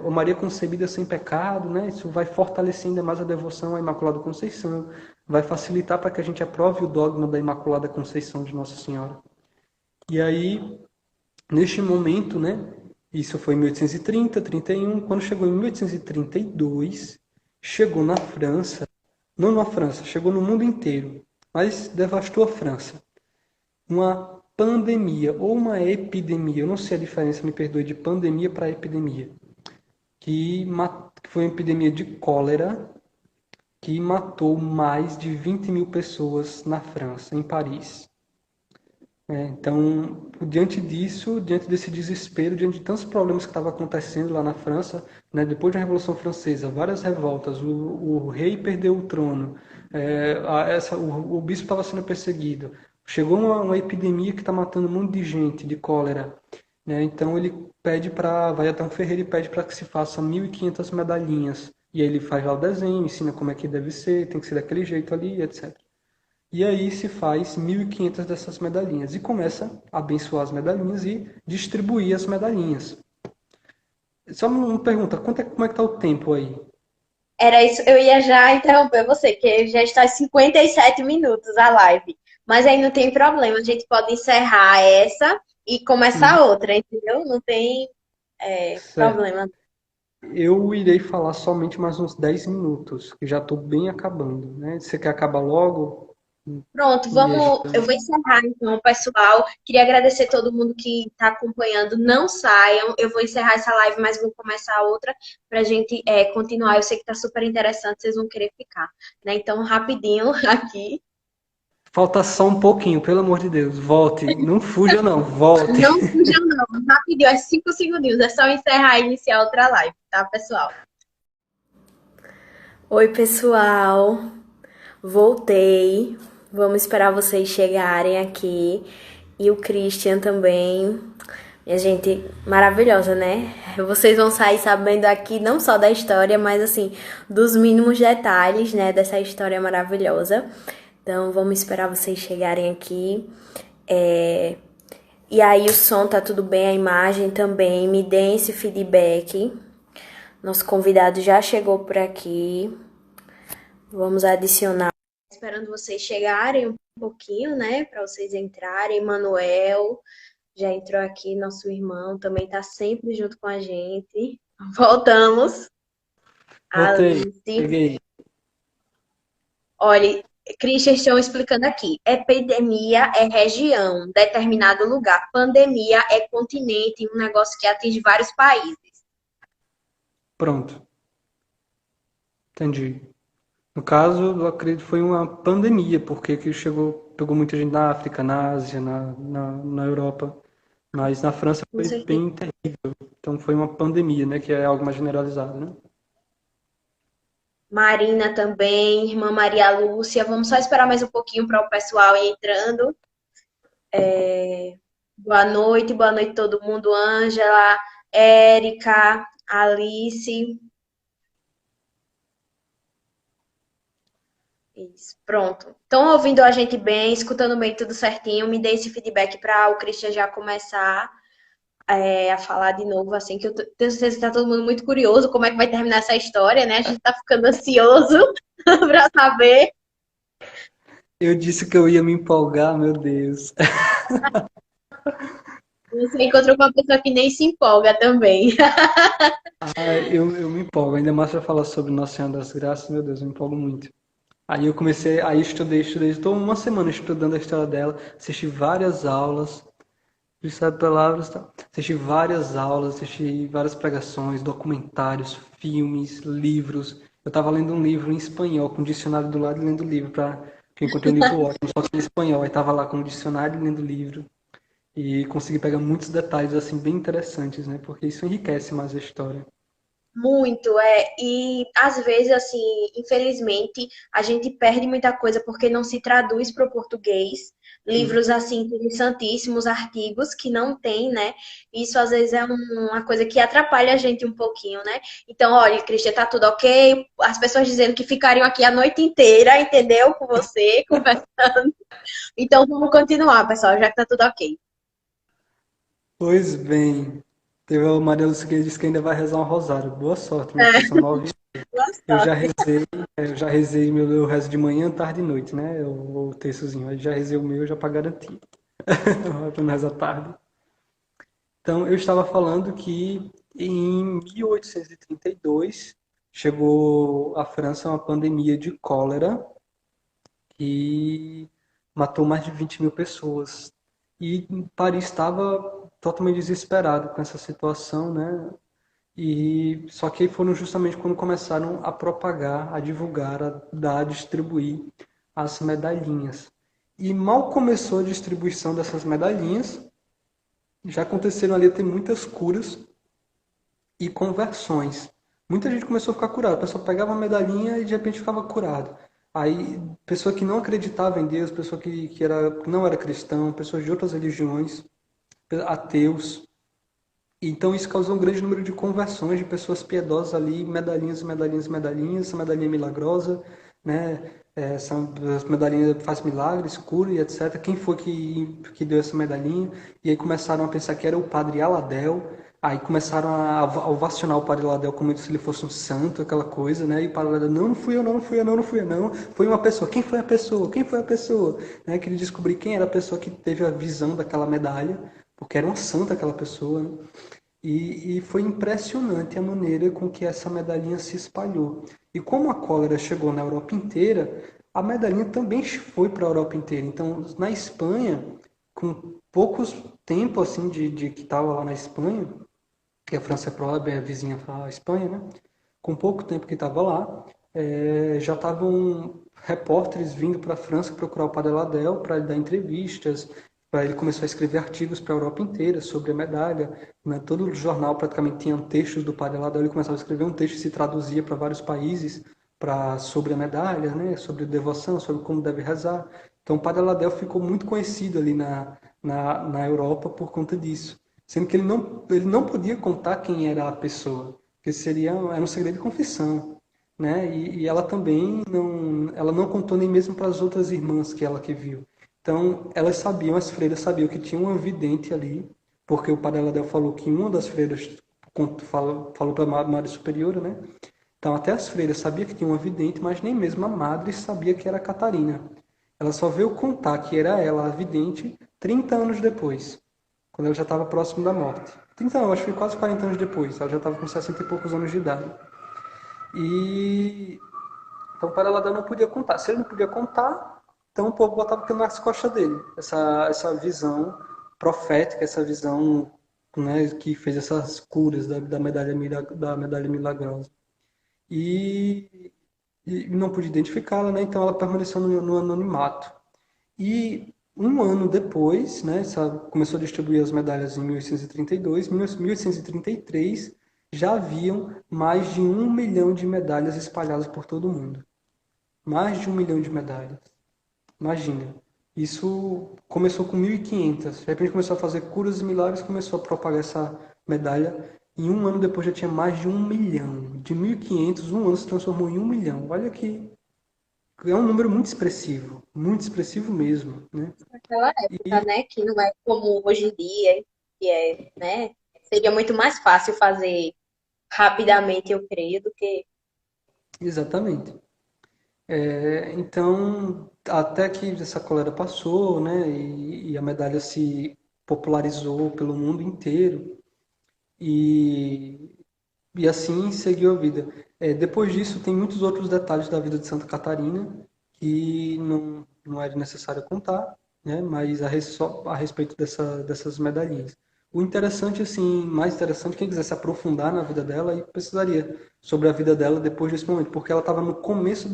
Ô Maria concebida sem pecado, né? Isso vai fortalecer ainda mais a devoção à Imaculada Conceição. Vai facilitar para que a gente aprove o dogma da Imaculada Conceição de Nossa Senhora. E aí, neste momento, né? Isso foi em 1830, 31. Quando chegou em 1832, chegou na França. Não na França, chegou no mundo inteiro, mas devastou a França. Uma pandemia ou uma epidemia, eu não sei a diferença, me perdoe, de pandemia para epidemia, que foi uma epidemia de cólera que matou mais de 20 mil pessoas na França, em Paris. Então, diante disso, diante desse desespero, diante de tantos problemas que estavam acontecendo lá na França, né, depois da Revolução Francesa, várias revoltas, o rei perdeu o trono, o bispo estava sendo perseguido, chegou uma epidemia que está matando um monte de gente, de cólera. Né, então ele vai até um ferreiro e pede para que se faça 1.500 medalhinhas. E aí ele faz lá o desenho, ensina como é que deve ser, tem que ser daquele jeito ali, etc. E aí se faz 1.500 dessas medalhinhas e começa a abençoar as medalhinhas e distribuir as medalhinhas. Só uma pergunta, como é que tá o tempo aí? Era isso, eu ia já interromper você, que já está 57 minutos a live. Mas aí não tem problema, a gente pode encerrar essa e Uhum. começar outra, entendeu? Não tem Certo. problema. Eu irei falar somente mais uns 10 minutos, que já estou bem acabando, né? Você quer acabar logo? Pronto, E a gente... eu vou encerrar então, pessoal. Queria agradecer todo mundo que está acompanhando. Não saiam, eu vou encerrar essa live, mas vou começar outra para a gente continuar. Eu sei que está super interessante, vocês vão querer ficar, né? Então, rapidinho aqui. Falta só um pouquinho, pelo amor de Deus. Volte. Não fuja, não. Volte. Não fuja, não. Rapidinho, é 5 segundinhos. É só encerrar e iniciar outra live, tá, pessoal? Oi, pessoal. Voltei. Vamos esperar vocês chegarem aqui. E o Christian também. Minha gente, maravilhosa, né? Vocês vão sair sabendo aqui não só da história, mas assim, dos mínimos detalhes, né, dessa história maravilhosa. Então, vamos esperar vocês chegarem aqui. E aí, o som tá tudo bem, a imagem também. Me deem esse feedback. Nosso convidado já chegou por aqui. Vamos adicionar. Esperando vocês chegarem um pouquinho, né? Para vocês entrarem. Manuel já entrou aqui, nosso irmão também tá sempre junto com a gente. Voltamos. Voltei. Alice. Cheguei. Olha, Christian, estão explicando aqui. Epidemia é região, determinado lugar. Pandemia é continente, um negócio que atinge vários países. Pronto. Entendi. No caso, eu acredito que foi uma pandemia, porque que pegou muita gente na África, na Ásia, na Europa. Mas na França Com foi certeza. bem terrível. Então foi uma pandemia, né? Que é algo mais generalizado, né? Marina também, irmã Maria Lúcia. Vamos só esperar mais um pouquinho para o pessoal ir entrando. Boa noite todo mundo. Ângela, Érica, Alice. Isso, pronto. Estão ouvindo a gente bem, escutando bem tudo certinho. Me dê esse feedback para o Christian já começar a falar de novo, assim, que eu tenho certeza que está todo mundo muito curioso como é que vai terminar essa história, né? A gente está ficando ansioso para saber. Eu disse que eu ia me empolgar, meu Deus. Você encontrou uma pessoa que nem se empolga também. Eu me empolgo, ainda mais para falar sobre Nossa Senhora das Graças, meu Deus, eu me empolgo muito. Aí eu comecei, aí estudei, estou uma semana estudando a história dela, assisti várias aulas, sabe palavras, tá? Assisti várias aulas, assisti várias pregações, documentários, filmes, livros. Eu estava lendo um livro em espanhol, com um dicionário do lado e lendo o livro, que eu encontrei um livro ótimo, só que em espanhol. Aí estava lá com o dicionário e lendo o livro. E consegui pegar muitos detalhes, assim, bem interessantes, né? Porque isso enriquece mais a história. Muito, é. E às vezes, assim, infelizmente, a gente perde muita coisa porque não se traduz para o português. Sim. Livros, assim, interessantíssimos, artigos que não tem, né? Isso às vezes é uma coisa que atrapalha a gente um pouquinho, né? Então, olha, Cristian, tá tudo ok? As pessoas dizendo que ficariam aqui a noite inteira, entendeu? Com você, conversando. Então, vamos continuar, pessoal, já que tá tudo ok. Pois bem, teve a Maria Lúcia que disse que ainda vai rezar um rosário. Boa sorte, minha filha, são 9. Eu já rezei, meu rezo de manhã, tarde e noite, né? O terçozinho. Aí já rezei o meu já para garantir. Para não rezar tarde. Então, eu estava falando que em 1832 chegou à França uma pandemia de cólera que matou mais de 20 mil pessoas. E Paris estava totalmente desesperado com essa situação, né? E só que foram justamente quando começaram a propagar, a divulgar, a dar, a distribuir as medalhinhas. E mal começou a distribuição dessas medalhinhas, já aconteceram ali, tem muitas curas e conversões. Muita gente começou a ficar curada. A pessoa pegava a medalhinha e de repente ficava curado. Aí, pessoa que não acreditava em Deus, pessoa que não era cristão, pessoas de outras religiões, ateus. Então isso causou um grande número de conversões de pessoas piedosas ali, medalhinhas, medalhinhas, medalhinhas, essa medalhinha milagrosa, né? Essa medalhinha faz milagres, cura e etc. Quem foi que deu essa medalhinha? E aí começaram a pensar que era o padre Aladel. Aí começaram a ovacionar o padre Aladel como se ele fosse um santo, aquela coisa, né? E o padre Aladel, não, não fui eu, não, não fui eu, não, não fui eu, não. Foi uma pessoa. Quem foi a pessoa? Quem foi a pessoa? Né? Queria descobrir quem era a pessoa que teve a visão daquela medalha, porque era uma santa aquela pessoa, né? E foi impressionante a maneira com que essa medalhinha se espalhou. E como a cólera chegou na Europa inteira, a medalhinha também foi para a Europa inteira. Então, na Espanha, com poucos tempo assim de que estava lá na Espanha, que a França é próxima, é vizinha à Espanha, né? Com pouco tempo que estava lá, já estavam repórteres vindo para a França procurar o Padre Ladel para dar entrevistas, para ele começar a escrever artigos para a Europa inteira sobre a medalha, né? Todo o jornal praticamente tinha textos do Padre Ladel, ele começava a escrever um texto e se traduzia para vários países sobre a medalha, né? Sobre devoção, sobre como deve rezar. Então o Padre Ladel ficou muito conhecido ali na Europa por conta disso. Sendo que ele não podia contar quem era a pessoa, porque era um segredo de confissão, né? E ela também ela não contou nem mesmo para as outras irmãs que viu. Então, elas sabiam, as freiras sabiam que tinha uma vidente ali, porque o Padre Aladel falou que uma das freiras falou para a Madre Superiora, né? Então, até as freiras sabiam que tinha uma vidente, mas nem mesmo a Madre sabia que era Catarina. Ela só veio contar que era ela, a vidente, 30 anos depois, quando ela já estava próximo da morte. 30 anos, acho que foi quase 40 anos depois, ela já estava com 60 e poucos anos de idade. E então o Paralada não podia contar. Se ele não podia contar, então o povo botava aquilo nas costas dele. Essa visão profética, essa visão, né, que fez essas curas da medalha milagrosa. E, e não pude identificá-la, né? Então ela permaneceu no anonimato. E um ano depois, né, começou a distribuir as medalhas em 1832, em 1833 já haviam mais de 1 milhão de medalhas espalhadas por todo o mundo. Mais de 1 milhão de medalhas. Imagina. Isso começou com 1.500. De repente começou a fazer curas e milagres, começou a propagar essa medalha. E um ano depois já tinha mais de 1 milhão. De 1.500, um ano se transformou em 1 milhão. Olha que é um número muito expressivo mesmo, né? Naquela E época, né, que não é como hoje em dia, que é, né, seria muito mais fácil fazer rapidamente, eu creio, do que exatamente. Então, até que essa cólera passou, né, e a medalha se popularizou pelo mundo inteiro, e, e assim seguiu a vida. Depois disso, tem muitos outros detalhes da vida de Santa Catarina, que não era necessário contar, né? Mas só a respeito dessas medalhinhas. O interessante, assim, mais interessante, quem quiser se aprofundar na vida dela, aí precisaria sobre a vida dela depois desse momento, porque ela estava no começo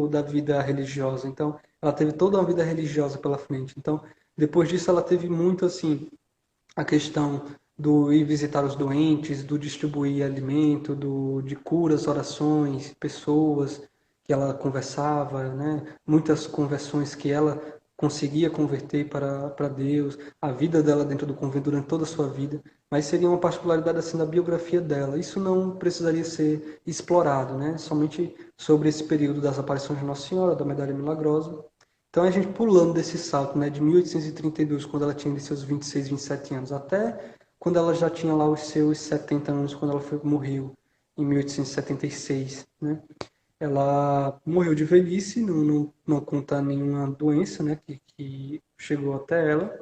da vida religiosa, então ela teve toda uma vida religiosa pela frente. Então, depois disso, ela teve muito, assim, a questão do ir visitar os doentes, do distribuir alimento, de curas, orações, pessoas que ela conversava, né? Muitas conversões que ela conseguia converter para Deus, a vida dela dentro do convento durante toda a sua vida, mas seria uma particularidade assim da biografia dela. Isso não precisaria ser explorado, né? Somente sobre esse período das aparições de Nossa Senhora, da Medalha Milagrosa. Então a gente pulando desse salto, né, de 1832, quando ela tinha seus 26, 27 anos, até quando ela já tinha lá os seus 70 anos, quando ela morreu em 1876, né? Ela morreu de velhice, não conta nenhuma doença, né, que chegou até ela,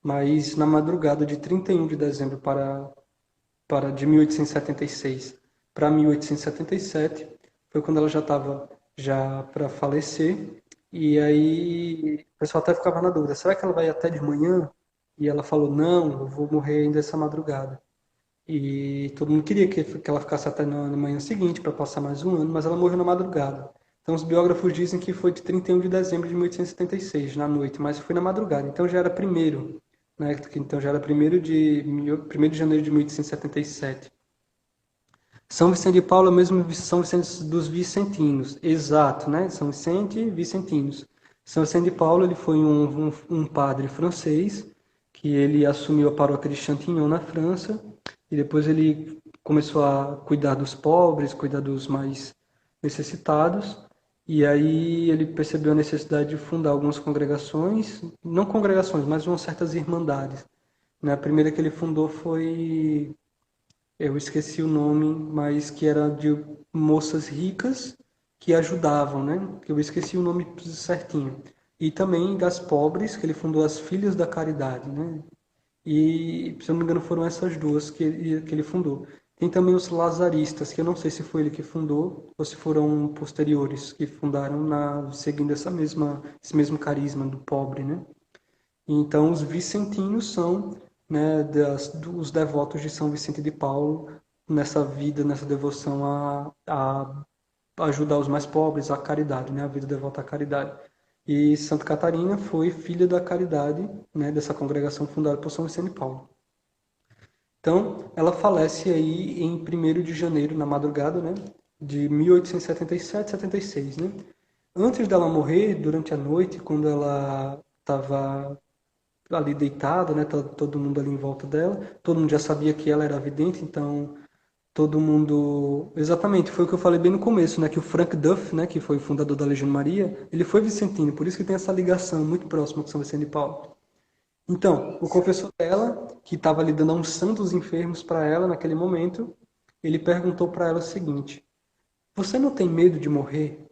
mas na madrugada de 31 de dezembro para de 1876 para 1877, foi quando ela já estava já para falecer. E aí o pessoal até ficava na dúvida, será que ela vai até de manhã? E ela falou, não, eu vou morrer ainda essa madrugada. E todo mundo queria que ela ficasse até na manhã seguinte para passar mais um ano, mas ela morreu na madrugada. Então os biógrafos dizem que foi de 31 de dezembro de 1876, na noite, mas foi na madrugada. Então já era primeiro, né? Então já era primeiro de janeiro de 1877. São Vicente de Paulo é mesmo São Vicente dos Vicentinos, exato, né? São Vicente e Vicentinos. São Vicente de Paulo ele foi um padre francês que ele assumiu a paróquia de Chantignon na França e depois ele começou a cuidar dos pobres, cuidar dos mais necessitados. E aí ele percebeu a necessidade de fundar algumas congregações, não congregações, mas umas certas irmandades. Né? A primeira que ele fundou foi eu esqueci o nome, mas que era de moças ricas que ajudavam, né? Que eu esqueci o nome certinho. E também das pobres, que ele fundou as Filhas da Caridade, né? E, se eu não me engano, foram essas duas que ele fundou. Tem também os Lazaristas, que eu não sei se foi ele que fundou ou se foram posteriores que fundaram seguindo esse mesmo carisma do pobre, né? Então, os vicentinos são, né, dos devotos de São Vicente de Paulo nessa vida, nessa devoção a ajudar os mais pobres, à caridade, né, a vida devota à caridade. E Santa Catarina foi filha da caridade, né, dessa congregação fundada por São Vicente de Paulo. Então, ela falece aí em 1º de janeiro, na madrugada, né, de 1877, 76, né? Antes dela morrer, durante a noite, quando ela estava ali deitada, né? Todo mundo ali em volta dela. Todo mundo já sabia que ela era vidente, então todo mundo... Exatamente, foi o que eu falei bem no começo, né? Que o Frank Duff, né? Que foi o fundador da Legião de Maria, ele foi vicentino, por isso que tem essa ligação muito próxima com São Vicente de Paulo. Então, o confessor dela, que estava ali dando a unção dos enfermos para ela naquele momento, ele perguntou para ela o seguinte: você não tem medo de morrer?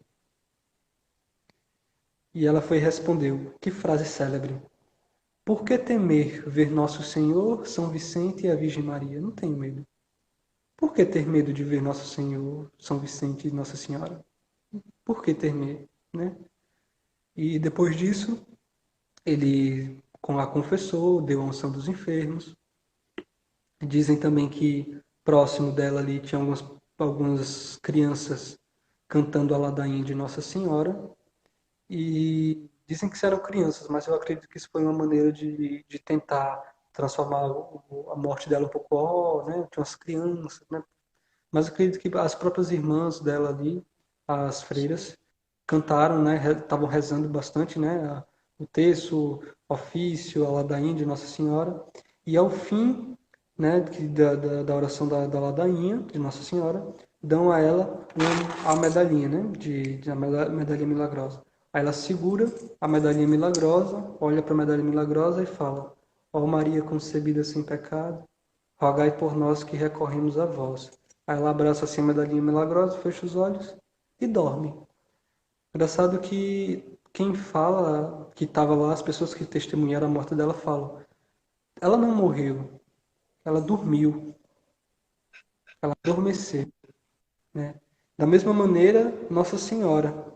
E ela foi e respondeu: que frase célebre! Por que temer ver Nosso Senhor, São Vicente e a Virgem Maria? Não tenho medo. Por que ter medo de ver Nosso Senhor, São Vicente e Nossa Senhora? Por que ter medo, né? E depois disso, ele a confessou, deu a unção dos enfermos. Dizem também que próximo dela ali tinha algumas crianças cantando a ladainha de Nossa Senhora. E dizem que eram crianças, mas eu acredito que isso foi uma maneira de tentar transformar a morte dela um pouco, né? Tinha umas crianças, né? Mas eu acredito que as próprias irmãs dela ali, as freiras, cantaram, né? Estavam rezando bastante, né? O terço, o ofício, a ladainha de Nossa Senhora. E ao fim, né? Da oração da ladainha de Nossa Senhora, dão a ela a medalhinha, né? A medalhinha milagrosa. Aí ela segura a medalhinha milagrosa, olha para a medalha milagrosa e fala: ó Maria concebida sem pecado, rogai por nós que recorremos a vós. Aí ela abraça assim a medalhinha milagrosa, fecha os olhos e dorme. Engraçado que quem fala que estava lá, as pessoas que testemunharam a morte dela falam: ela não morreu, ela dormiu, ela adormeceu, né? Da mesma maneira, Nossa Senhora.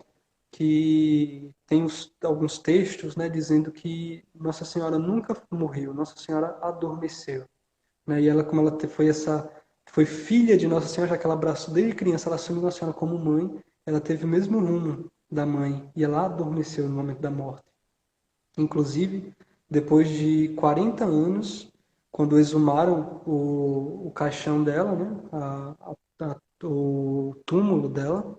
que tem alguns textos, né, dizendo que Nossa Senhora nunca morreu, Nossa Senhora adormeceu, né? E ela, como ela foi filha de Nossa Senhora, já que ela abraçou desde criança, ela assumiu Nossa Senhora como mãe, ela teve o mesmo rumo da mãe e ela adormeceu no momento da morte. Inclusive, depois de 40 anos, quando exumaram o caixão dela, né, o túmulo dela,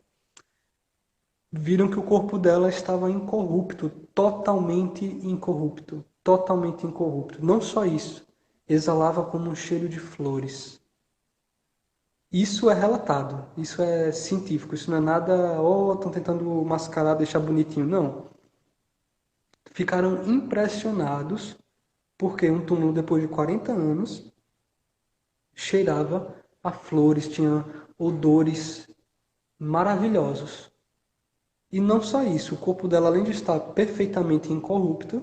viram que o corpo dela estava incorrupto, totalmente incorrupto, totalmente incorrupto. Não só isso, exalava como um cheiro de flores. Isso é relatado, isso é científico, isso não é nada, oh, estão tentando mascarar, deixar bonitinho. Não. Ficaram impressionados porque um túmulo depois de 40 anos cheirava a flores, tinha odores maravilhosos. E não só isso, o corpo dela, além de estar perfeitamente incorrupto,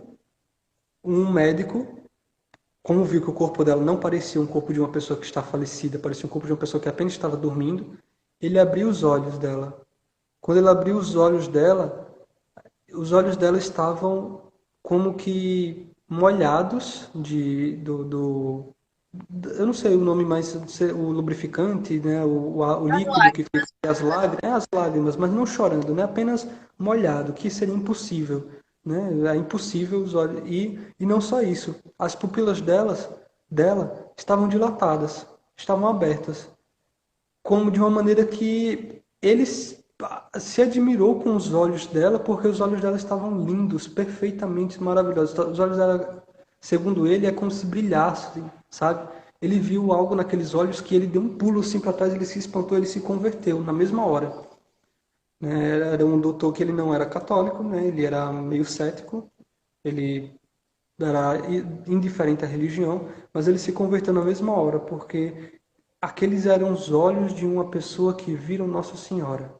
um médico, como viu que o corpo dela não parecia um corpo de uma pessoa que está falecida, parecia um corpo de uma pessoa que apenas estava dormindo, ele abriu os olhos dela. Quando ele abriu os olhos dela estavam como que molhados eu não sei o nome, mas o lubrificante, né, o líquido que fez as lágrimas, mas não chorando, né, apenas molhado, que seria impossível, né, é impossível os olhos, e não só isso, as pupilas dela estavam dilatadas, estavam abertas, como de uma maneira que ele se admirou com os olhos dela, porque os olhos dela estavam lindos, perfeitamente maravilhosos. Os olhos dela, segundo ele, é como se brilhassem, sabe? Ele viu algo naqueles olhos que ele deu um pulo assim para trás, ele se espantou, ele se converteu na mesma hora. Né? Era um doutor que ele não era católico, né? Ele era meio cético, ele era indiferente à religião, mas ele se converteu na mesma hora, porque aqueles eram os olhos de uma pessoa que viram Nossa Senhora,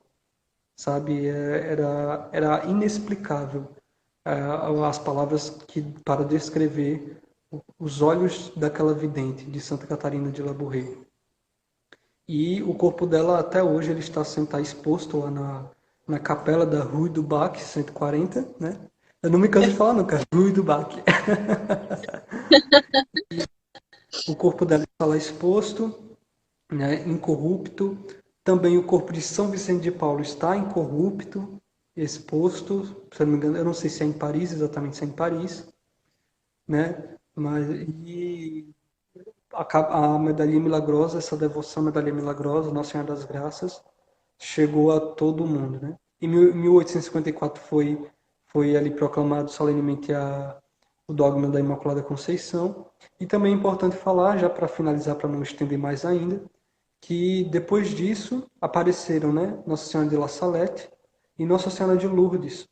sabe? Era inexplicável as palavras que para descrever os olhos daquela vidente de Santa Catarina de Labourré. E o corpo dela até hoje ele está exposto lá na capela da Rue du Bac 140, né? Eu não me canso de falar nunca, Rue du Bac. O corpo dela está lá exposto, né, incorrupto. Também o corpo de São Vicente de Paulo está incorrupto, exposto. Se eu não me engano, eu não sei se é em Paris, exatamente se é em Paris, né? Mas a medalha milagrosa, essa devoção à medalha milagrosa, Nossa Senhora das Graças, chegou a todo mundo, né? Em 1854 foi ali proclamado solenemente o dogma da Imaculada Conceição. E também é importante falar, já para finalizar, para não estender mais ainda, que depois disso apareceram, né, Nossa Senhora de La Salette e Nossa Senhora de Lourdes.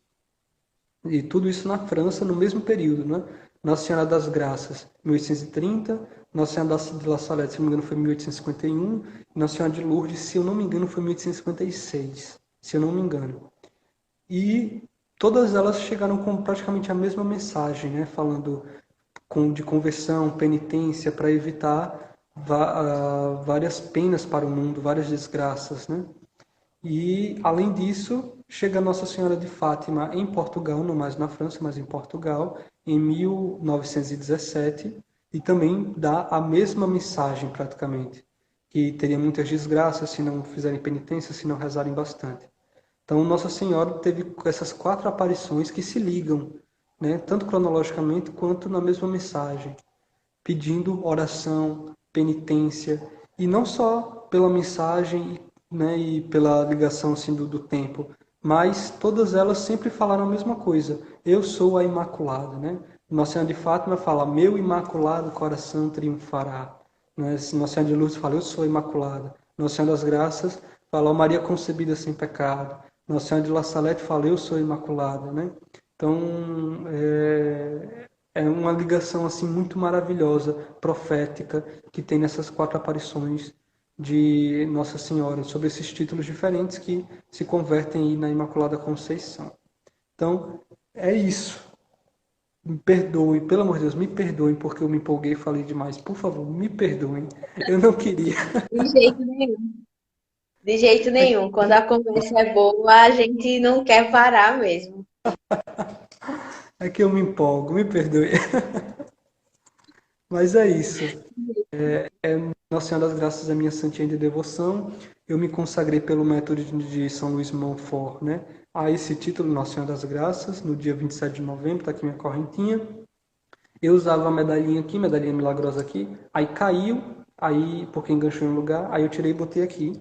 E tudo isso na França no mesmo período, né? Nossa Senhora das Graças, 1830, Nossa Senhora de La Salette, se não me engano, foi 1851, e Nossa Senhora de Lourdes, se eu não me engano, foi 1856, se eu não me engano. E todas elas chegaram com praticamente a mesma mensagem, né? Falando de conversão, penitência, para evitar várias penas para o mundo, várias desgraças, né? E, além disso, chega Nossa Senhora de Fátima em Portugal, não mais na França, mas em Portugal, em 1917, e também dá a mesma mensagem, praticamente, que teria muitas desgraças se não fizerem penitência, se não rezarem bastante. Então, Nossa Senhora teve essas 4 aparições que se ligam, né, tanto cronologicamente quanto na mesma mensagem, pedindo oração, penitência, e não só pela mensagem, né, e pela ligação assim, do tempo, mas todas elas sempre falaram a mesma coisa: eu sou a Imaculada. Né? Nossa Senhora de Fátima fala: meu Imaculado Coração triunfará. Né? Nossa Senhora de Lourdes fala: eu sou a Imaculada. Nossa Senhora das Graças fala: ó Maria concebida sem pecado. Nossa Senhora de La Salette fala: eu sou a Imaculada. Né? Então, é uma ligação assim muito maravilhosa, profética, que tem nessas 4 aparições de Nossa Senhora, sobre esses títulos diferentes que se convertem aí na Imaculada Conceição. Então, é isso. Me perdoem, pelo amor de Deus, me perdoem porque eu me empolguei e falei demais. Por favor, me perdoem. Eu não queria. De jeito nenhum. De jeito nenhum. Quando a conversa é boa, a gente não quer parar mesmo. É que eu me empolgo, me perdoe. Mas é isso. Nossa Senhora das Graças é minha santinha de devoção. Eu me consagrei pelo método de São Luís Montfort, né? A esse título, Nossa Senhora das Graças, no dia 27 de novembro, tá aqui minha correntinha. Eu usava a medalhinha aqui, medalhinha milagrosa aqui, aí caiu, aí porque enganchou em um lugar, aí eu tirei e botei aqui.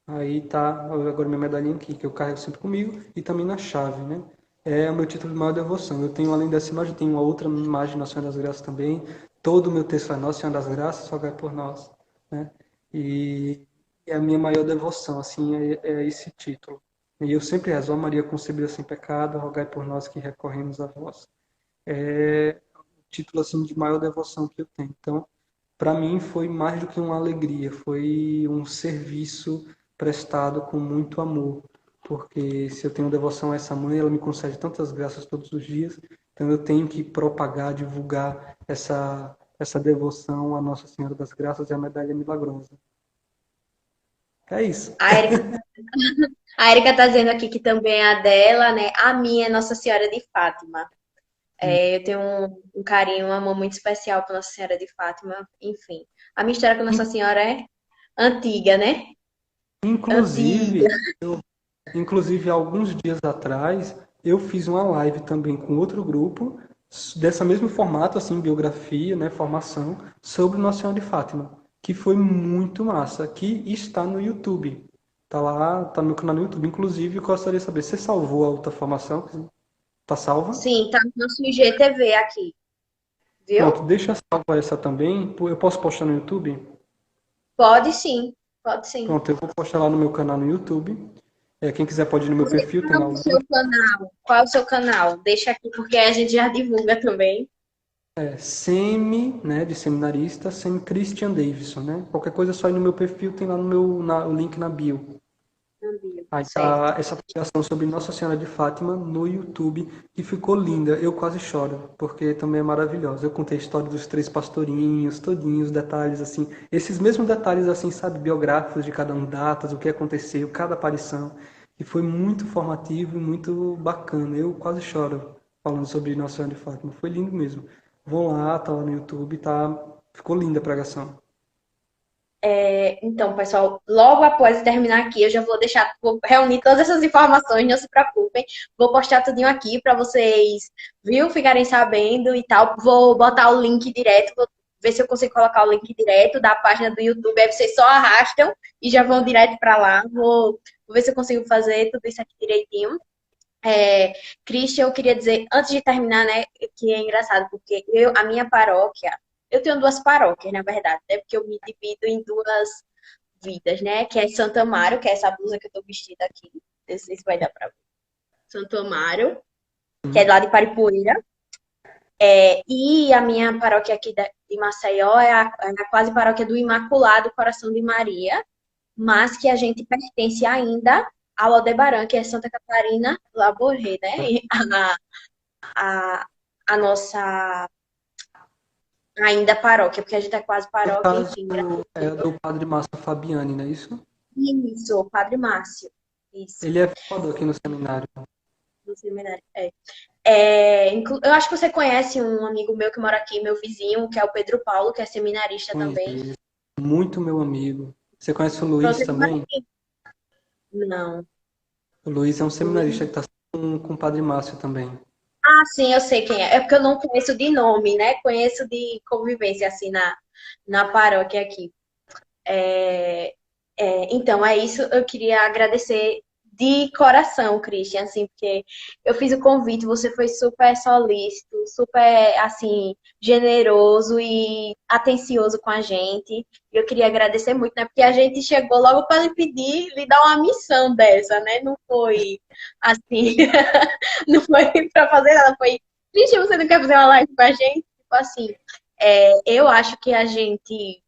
Aí tá agora minha medalhinha aqui, que eu carrego sempre comigo, e também na chave, né? É o meu título de maior devoção. Eu tenho, além dessa imagem, tenho uma outra imagem de Nossa Senhora das Graças também. Todo o meu texto é Nossa Senhora das Graças, rogai por nós, né? E é a minha maior devoção, assim, é esse título. E eu sempre rezo, ó Maria concebida sem pecado, rogai por nós que recorremos a vós. É o título, assim, de maior devoção que eu tenho. Então, para mim foi mais do que uma alegria, foi um serviço prestado com muito amor, porque se eu tenho devoção a essa mãe, ela me concede tantas graças todos os dias, então eu tenho que propagar, divulgar essa devoção à Nossa Senhora das Graças e à Medalha Milagrosa. É isso. A Erika, a Erika tá dizendo aqui que também é a dela, né? A minha é Nossa Senhora de Fátima. Eu tenho um carinho, um amor muito especial por Nossa Senhora de Fátima. Enfim, a minha história com Nossa Senhora é antiga, né? Antiga. Inclusive, Inclusive, há alguns dias atrás, eu fiz uma live também com outro grupo, dessa mesmo formato, assim, biografia, né, formação, sobre Nossa Senhora de Fátima, que foi muito massa, que está no YouTube. Tá lá, tá no meu canal no YouTube. Inclusive, eu gostaria de saber, você salvou a outra formação? Tá salva? Sim, tá no nosso IGTV aqui, Pronto, viu? deixa salva essa também. Eu posso postar no YouTube? Pode sim, pode sim. Pronto, eu vou postar lá no meu canal no YouTube. Quem quiser pode ir no meu Você perfil, tem qual lá é o o seu link. canal? Qual é o seu canal? Deixa aqui porque a gente já divulga também. Semi, né, de seminarista, Semi Christian Davidson, né? Qualquer coisa é só ir no meu perfil, tem lá no o link na bio. Aí tá Certo. essa pregação sobre Nossa Senhora de Fátima no YouTube, que ficou linda. Eu quase choro, porque também é maravilhosa. Eu contei a história dos três pastorinhos, todinhos, detalhes assim, esses mesmos detalhes assim, sabe, biográficos de cada um, datas, o que aconteceu, cada aparição, e foi muito formativo e muito bacana. Eu quase choro falando sobre Nossa Senhora de Fátima. Foi lindo mesmo. Vão lá, tá lá no YouTube, tá, ficou linda a pregação. Então, pessoal, logo após terminar aqui, eu já vou deixar, vou reunir todas essas informações, não se preocupem. Vou postar tudinho aqui para vocês, viu, ficarem sabendo e tal. Vou botar o link direto, vou ver se eu consigo colocar o link direto da página do YouTube. Aí vocês só arrastam e já vão direto para lá. Vou ver se eu consigo fazer tudo isso aqui direitinho. Christian, eu queria dizer, antes de terminar, né, que é engraçado, porque a minha paróquia, eu tenho duas paróquias, na verdade, né, porque eu me divido em duas vidas, né, que é Santo Amaro, que é essa blusa que eu tô vestida aqui, não sei se vai dar pra ver. Santo Amaro, que é lá de Paripueira, e a minha paróquia aqui de Maceió é a quase paróquia do Imaculado Coração de Maria, mas que a gente pertence ainda ao Aldebaran, que é Santa Catarina, Laborré, né? E a, a nossa ainda paróquia, porque a gente é quase No paróquia, caso, enfim. é do Padre Márcio Fabiani, não é isso? Isso, Padre Márcio. Isso, Ele é formador aqui no seminário. no seminário. Eu acho que você conhece um amigo meu que mora aqui, meu vizinho, que é o Pedro Paulo, que é seminarista também. Conheço. Muito meu amigo. Você conhece o Pronto, Luiz ele mora também? aqui. Não. O Luiz é um O Luiz. seminarista que está com o Padre Márcio também. Ah, sim, eu sei quem é. É porque eu não conheço de nome, né? Conheço de convivência, assim, na paróquia aqui. É, então, é isso. Eu queria agradecer de coração, Christian, assim, porque eu fiz o convite, você foi super solícito, super, assim, generoso e atencioso com a gente. E eu queria agradecer muito, né? Porque a gente chegou logo para lhe pedir, lhe dar uma missão dessa, né? Não foi assim, não foi para fazer nada, foi, Christian, você não quer fazer uma live com a gente? Tipo assim, eu acho que a gente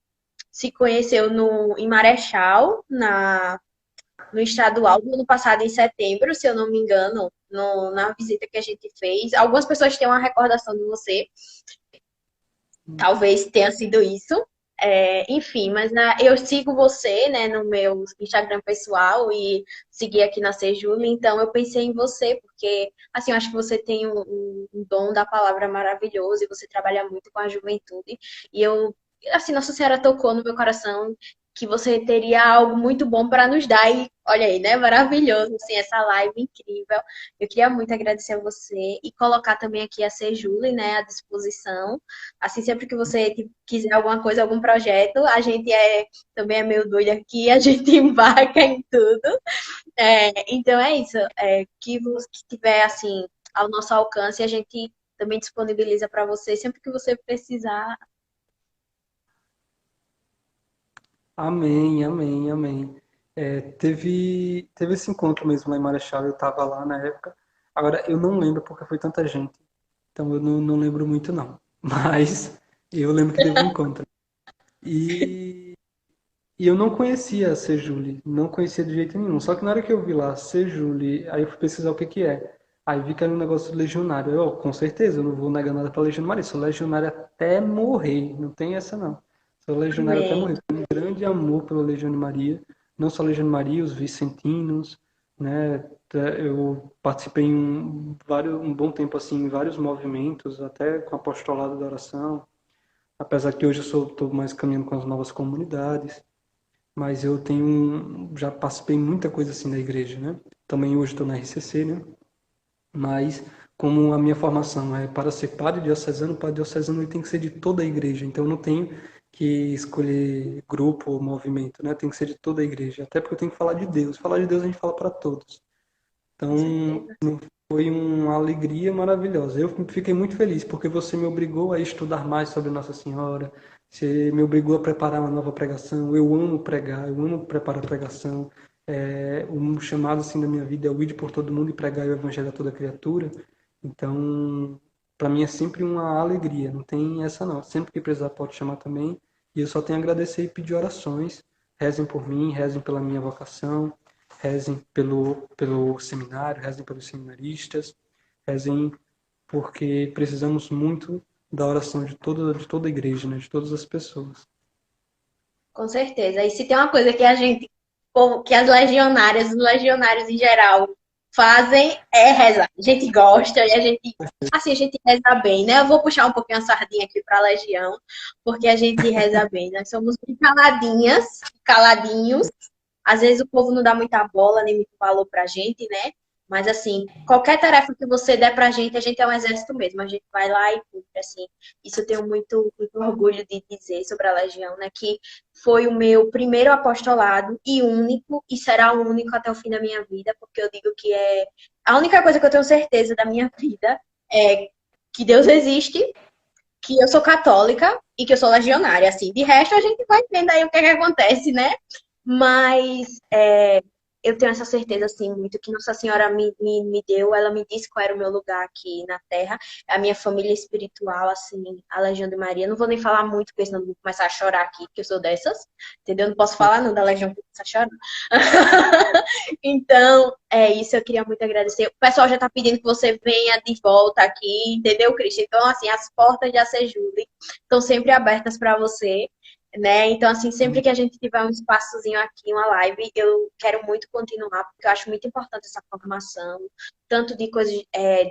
se conheceu em Marechal, no estadual do ano passado, em setembro, se eu não me engano, na visita que a gente fez. Algumas pessoas têm uma recordação de você, talvez tenha sido isso. Enfim, mas eu sigo você, né, no meu Instagram pessoal e segui aqui na Sejula, então eu pensei em você, porque, assim, eu acho que você tem um dom da palavra maravilhoso e você trabalha muito com a juventude. E assim, Nossa Senhora tocou no meu coração que você teria algo muito bom para nos dar. E olha aí, né, maravilhoso, assim, essa live incrível. Eu queria muito agradecer a você e colocar também aqui a Sejula, né, à disposição. Assim, sempre que você quiser alguma coisa, algum projeto, a gente também é meio doido aqui, a gente embarca em tudo. Então é isso. Que tiver assim ao nosso alcance, a gente também disponibiliza para você sempre que você precisar. Amém, amém, amém. Teve esse encontro mesmo lá em Marechal, eu estava lá na época. Agora, eu não lembro porque foi tanta gente, então eu não lembro muito não. Mas eu lembro que teve um encontro. E, e eu não conhecia a Sejuli, não conhecia de jeito nenhum. Só que na hora que eu vi lá Sejuli, aí eu fui pesquisar o que que é. Aí vi que era um negócio legionário. Eu, com certeza, eu não vou negar nada para legionário. Sou legionário até morrer, não tem essa não. Sou legionário até Amém. morrer. Tenho um grande amor pela Legião de Maria, não só a Legião de Maria, os vicentinos, né? Eu participei um bom tempo assim em vários movimentos, até com o apostolado da oração. Apesar que hoje eu estou mais caminhando com as novas comunidades. Mas eu já participei muita coisa assim da igreja, né? Também hoje estou na RCC, né? Mas como a minha formação é para ser padre diocesano ele tem que ser de toda a igreja. Então eu não tenho que escolher grupo ou movimento, né? Tem que ser de toda a igreja. Até porque eu tenho que falar de Deus. Falar de Deus a gente fala para todos. Com Então certeza. foi uma alegria maravilhosa. Eu fiquei muito feliz porque você me obrigou a estudar mais sobre Nossa Senhora. Você me obrigou a preparar uma nova pregação. Eu amo pregar, eu amo preparar pregação. Um chamado assim da minha vida é o ir por todo mundo e pregar o evangelho a toda criatura. Então, para mim é sempre uma alegria. Não tem essa não. Sempre que precisar pode chamar também. E eu só tenho a agradecer e pedir orações. Rezem por mim, rezem pela minha vocação. Rezem pelo seminário, rezem pelos seminaristas, rezem porque precisamos muito da oração de toda a igreja, né? De todas as pessoas. Com certeza. E se tem uma coisa que que as legionárias, os legionários em geral, fazem é rezar. A gente gosta e assim, a gente reza bem, né? Eu vou puxar um pouquinho a sardinha aqui para a Legião, porque a gente reza bem. Nós somos bem caladinhas, caladinhos. Às vezes o povo não dá muita bola, nem muito valor pra gente, né? Mas assim, qualquer tarefa que você der pra gente, a gente é um exército mesmo. A gente vai lá e cumpre, assim. Isso eu tenho muito orgulho de dizer sobre a Legião, né? Que foi o meu primeiro apostolado e único, e será o único até o fim da minha vida, porque eu digo que é a única coisa que eu tenho certeza da minha vida é que Deus existe, que eu sou católica e que eu sou legionária, assim. De resto, a gente vai vendo aí o que é que acontece, né? Mas eu tenho essa certeza, assim, muito que Nossa Senhora me deu, ela me disse qual era o meu lugar aqui na Terra, a minha família espiritual, assim, a Legião de Maria. Não vou nem falar muito, porque senão eu vou começar a chorar aqui, porque eu sou dessas, entendeu? Não posso falar não da Legião que começa a chorar. Então, é isso, eu queria muito agradecer. O pessoal já tá pedindo que você venha de volta aqui, entendeu, Cristian? Então, assim, as portas de Acejule estão sempre abertas para você, né? Então, assim, sempre que a gente tiver um espaçozinho aqui, uma live, eu quero muito continuar, porque eu acho muito importante essa formação, tanto de coisas,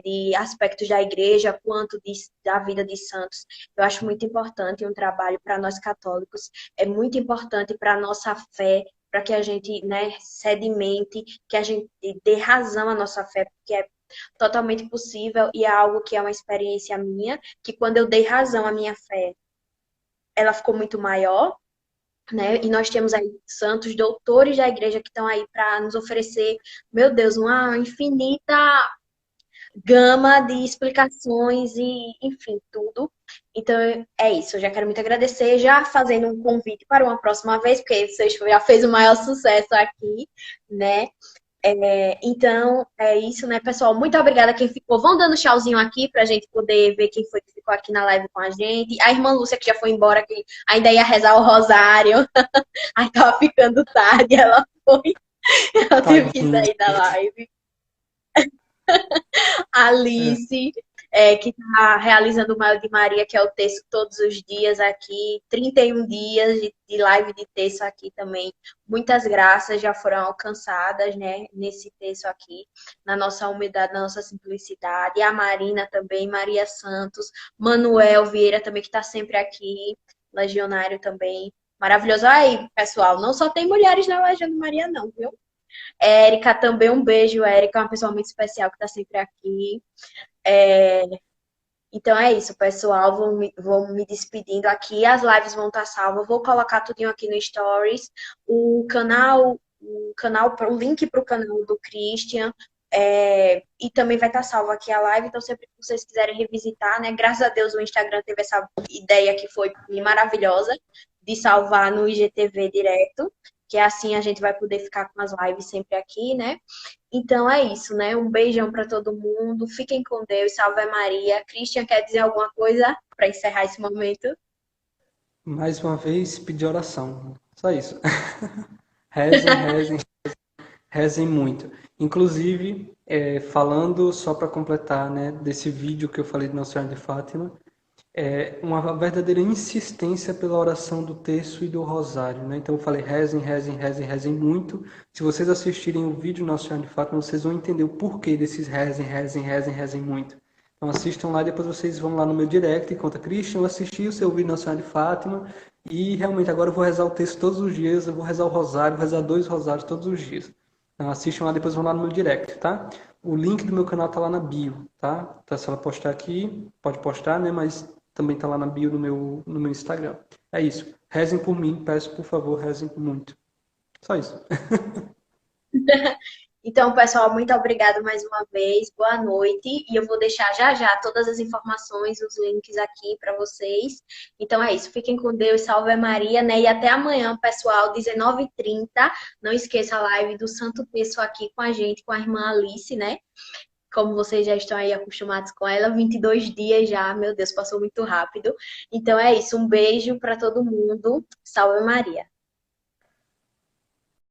de aspectos da igreja, quanto da vida de santos. Eu acho muito importante um trabalho para nós católicos, é muito importante para a nossa fé, para que a gente, né, sedimente, que a gente dê razão à nossa fé, porque é totalmente possível e é algo que é uma experiência minha, que quando eu dei razão à minha fé, ela ficou muito maior, né? E nós temos aí santos doutores da igreja que estão aí para nos oferecer, meu Deus, uma infinita gama de explicações e, enfim, tudo. Então é isso. Eu já quero muito agradecer, já fazendo um convite para uma próxima vez, porque você já fez o maior sucesso aqui, né? Então, é isso, né, pessoal? Muito obrigada a quem ficou. Vão dando tchauzinho aqui pra gente poder ver quem foi que ficou aqui na live com a gente. A irmã Lúcia, que já foi embora, que ainda ia rezar o rosário. Aí tava ficando tarde, ela foi. Ela teve que Tadinho. sair da live. Alice, que está realizando o Maio de Maria, que é o texto todos os dias aqui, 31 dias de live de texto aqui também. Muitas graças já foram alcançadas, né, nesse texto aqui, na nossa humildade, na nossa simplicidade. E a Marina também, Maria Santos, Manuel Vieira também, que está sempre aqui, legionário também. Maravilhoso. Aí, pessoal, não só tem mulheres na Legião de Maria, não, viu? Érica também, um beijo. Érica é uma pessoa muito especial que está sempre aqui. É, então é isso, pessoal. Vou me despedindo aqui. As lives vão estar salvas. Vou colocar tudinho aqui no Stories. O link para o canal do Christian. E também vai estar salvo aqui a live. Então, sempre que vocês quiserem revisitar, né? Graças a Deus o Instagram teve essa ideia que foi maravilhosa de salvar no IGTV direto. Que assim a gente vai poder ficar com as lives sempre aqui, né? Então é isso, né? Um beijão para todo mundo. Fiquem com Deus. Salve Maria. Christian, quer dizer alguma coisa para encerrar esse momento? Mais uma vez, pedir oração. Só isso. Rezem, rezem, rezem muito. Inclusive, falando só para completar, né, desse vídeo que eu falei de Nossa Senhora de Fátima, uma verdadeira insistência pela oração do terço e do rosário, né? Então eu falei, rezem, rezem, rezem, rezem muito. Se vocês assistirem o vídeo Nossa Senhora de Fátima, vocês vão entender o porquê desses rezem, rezem, rezem, rezem muito. Então assistam lá e depois vocês vão lá no meu direct e conta, Christian, eu assisti o seu vídeo Nossa Senhora de Fátima e realmente agora eu vou rezar o texto todos os dias, eu vou rezar o rosário, vou rezar 2 rosários todos os dias. Então assistam lá, depois vão lá no meu direct, tá? O link do meu canal tá lá na bio, tá? Então se ela postar aqui, pode postar, né? Mas também está lá na bio no meu Instagram. É isso. Rezem por mim, peço por favor, rezem muito. Só isso. Então, pessoal, muito obrigado mais uma vez. Boa noite. E eu vou deixar já já todas as informações, os links aqui para vocês. Então é isso. Fiquem com Deus. Salve Maria, né? E até amanhã, pessoal, 19h30. Não esqueça a live do Santo Terço aqui com a gente, com a irmã Alice, né? Como vocês já estão aí acostumados com ela, 22 dias já, meu Deus, passou muito rápido. Então é isso, um beijo para todo mundo. Salve Maria.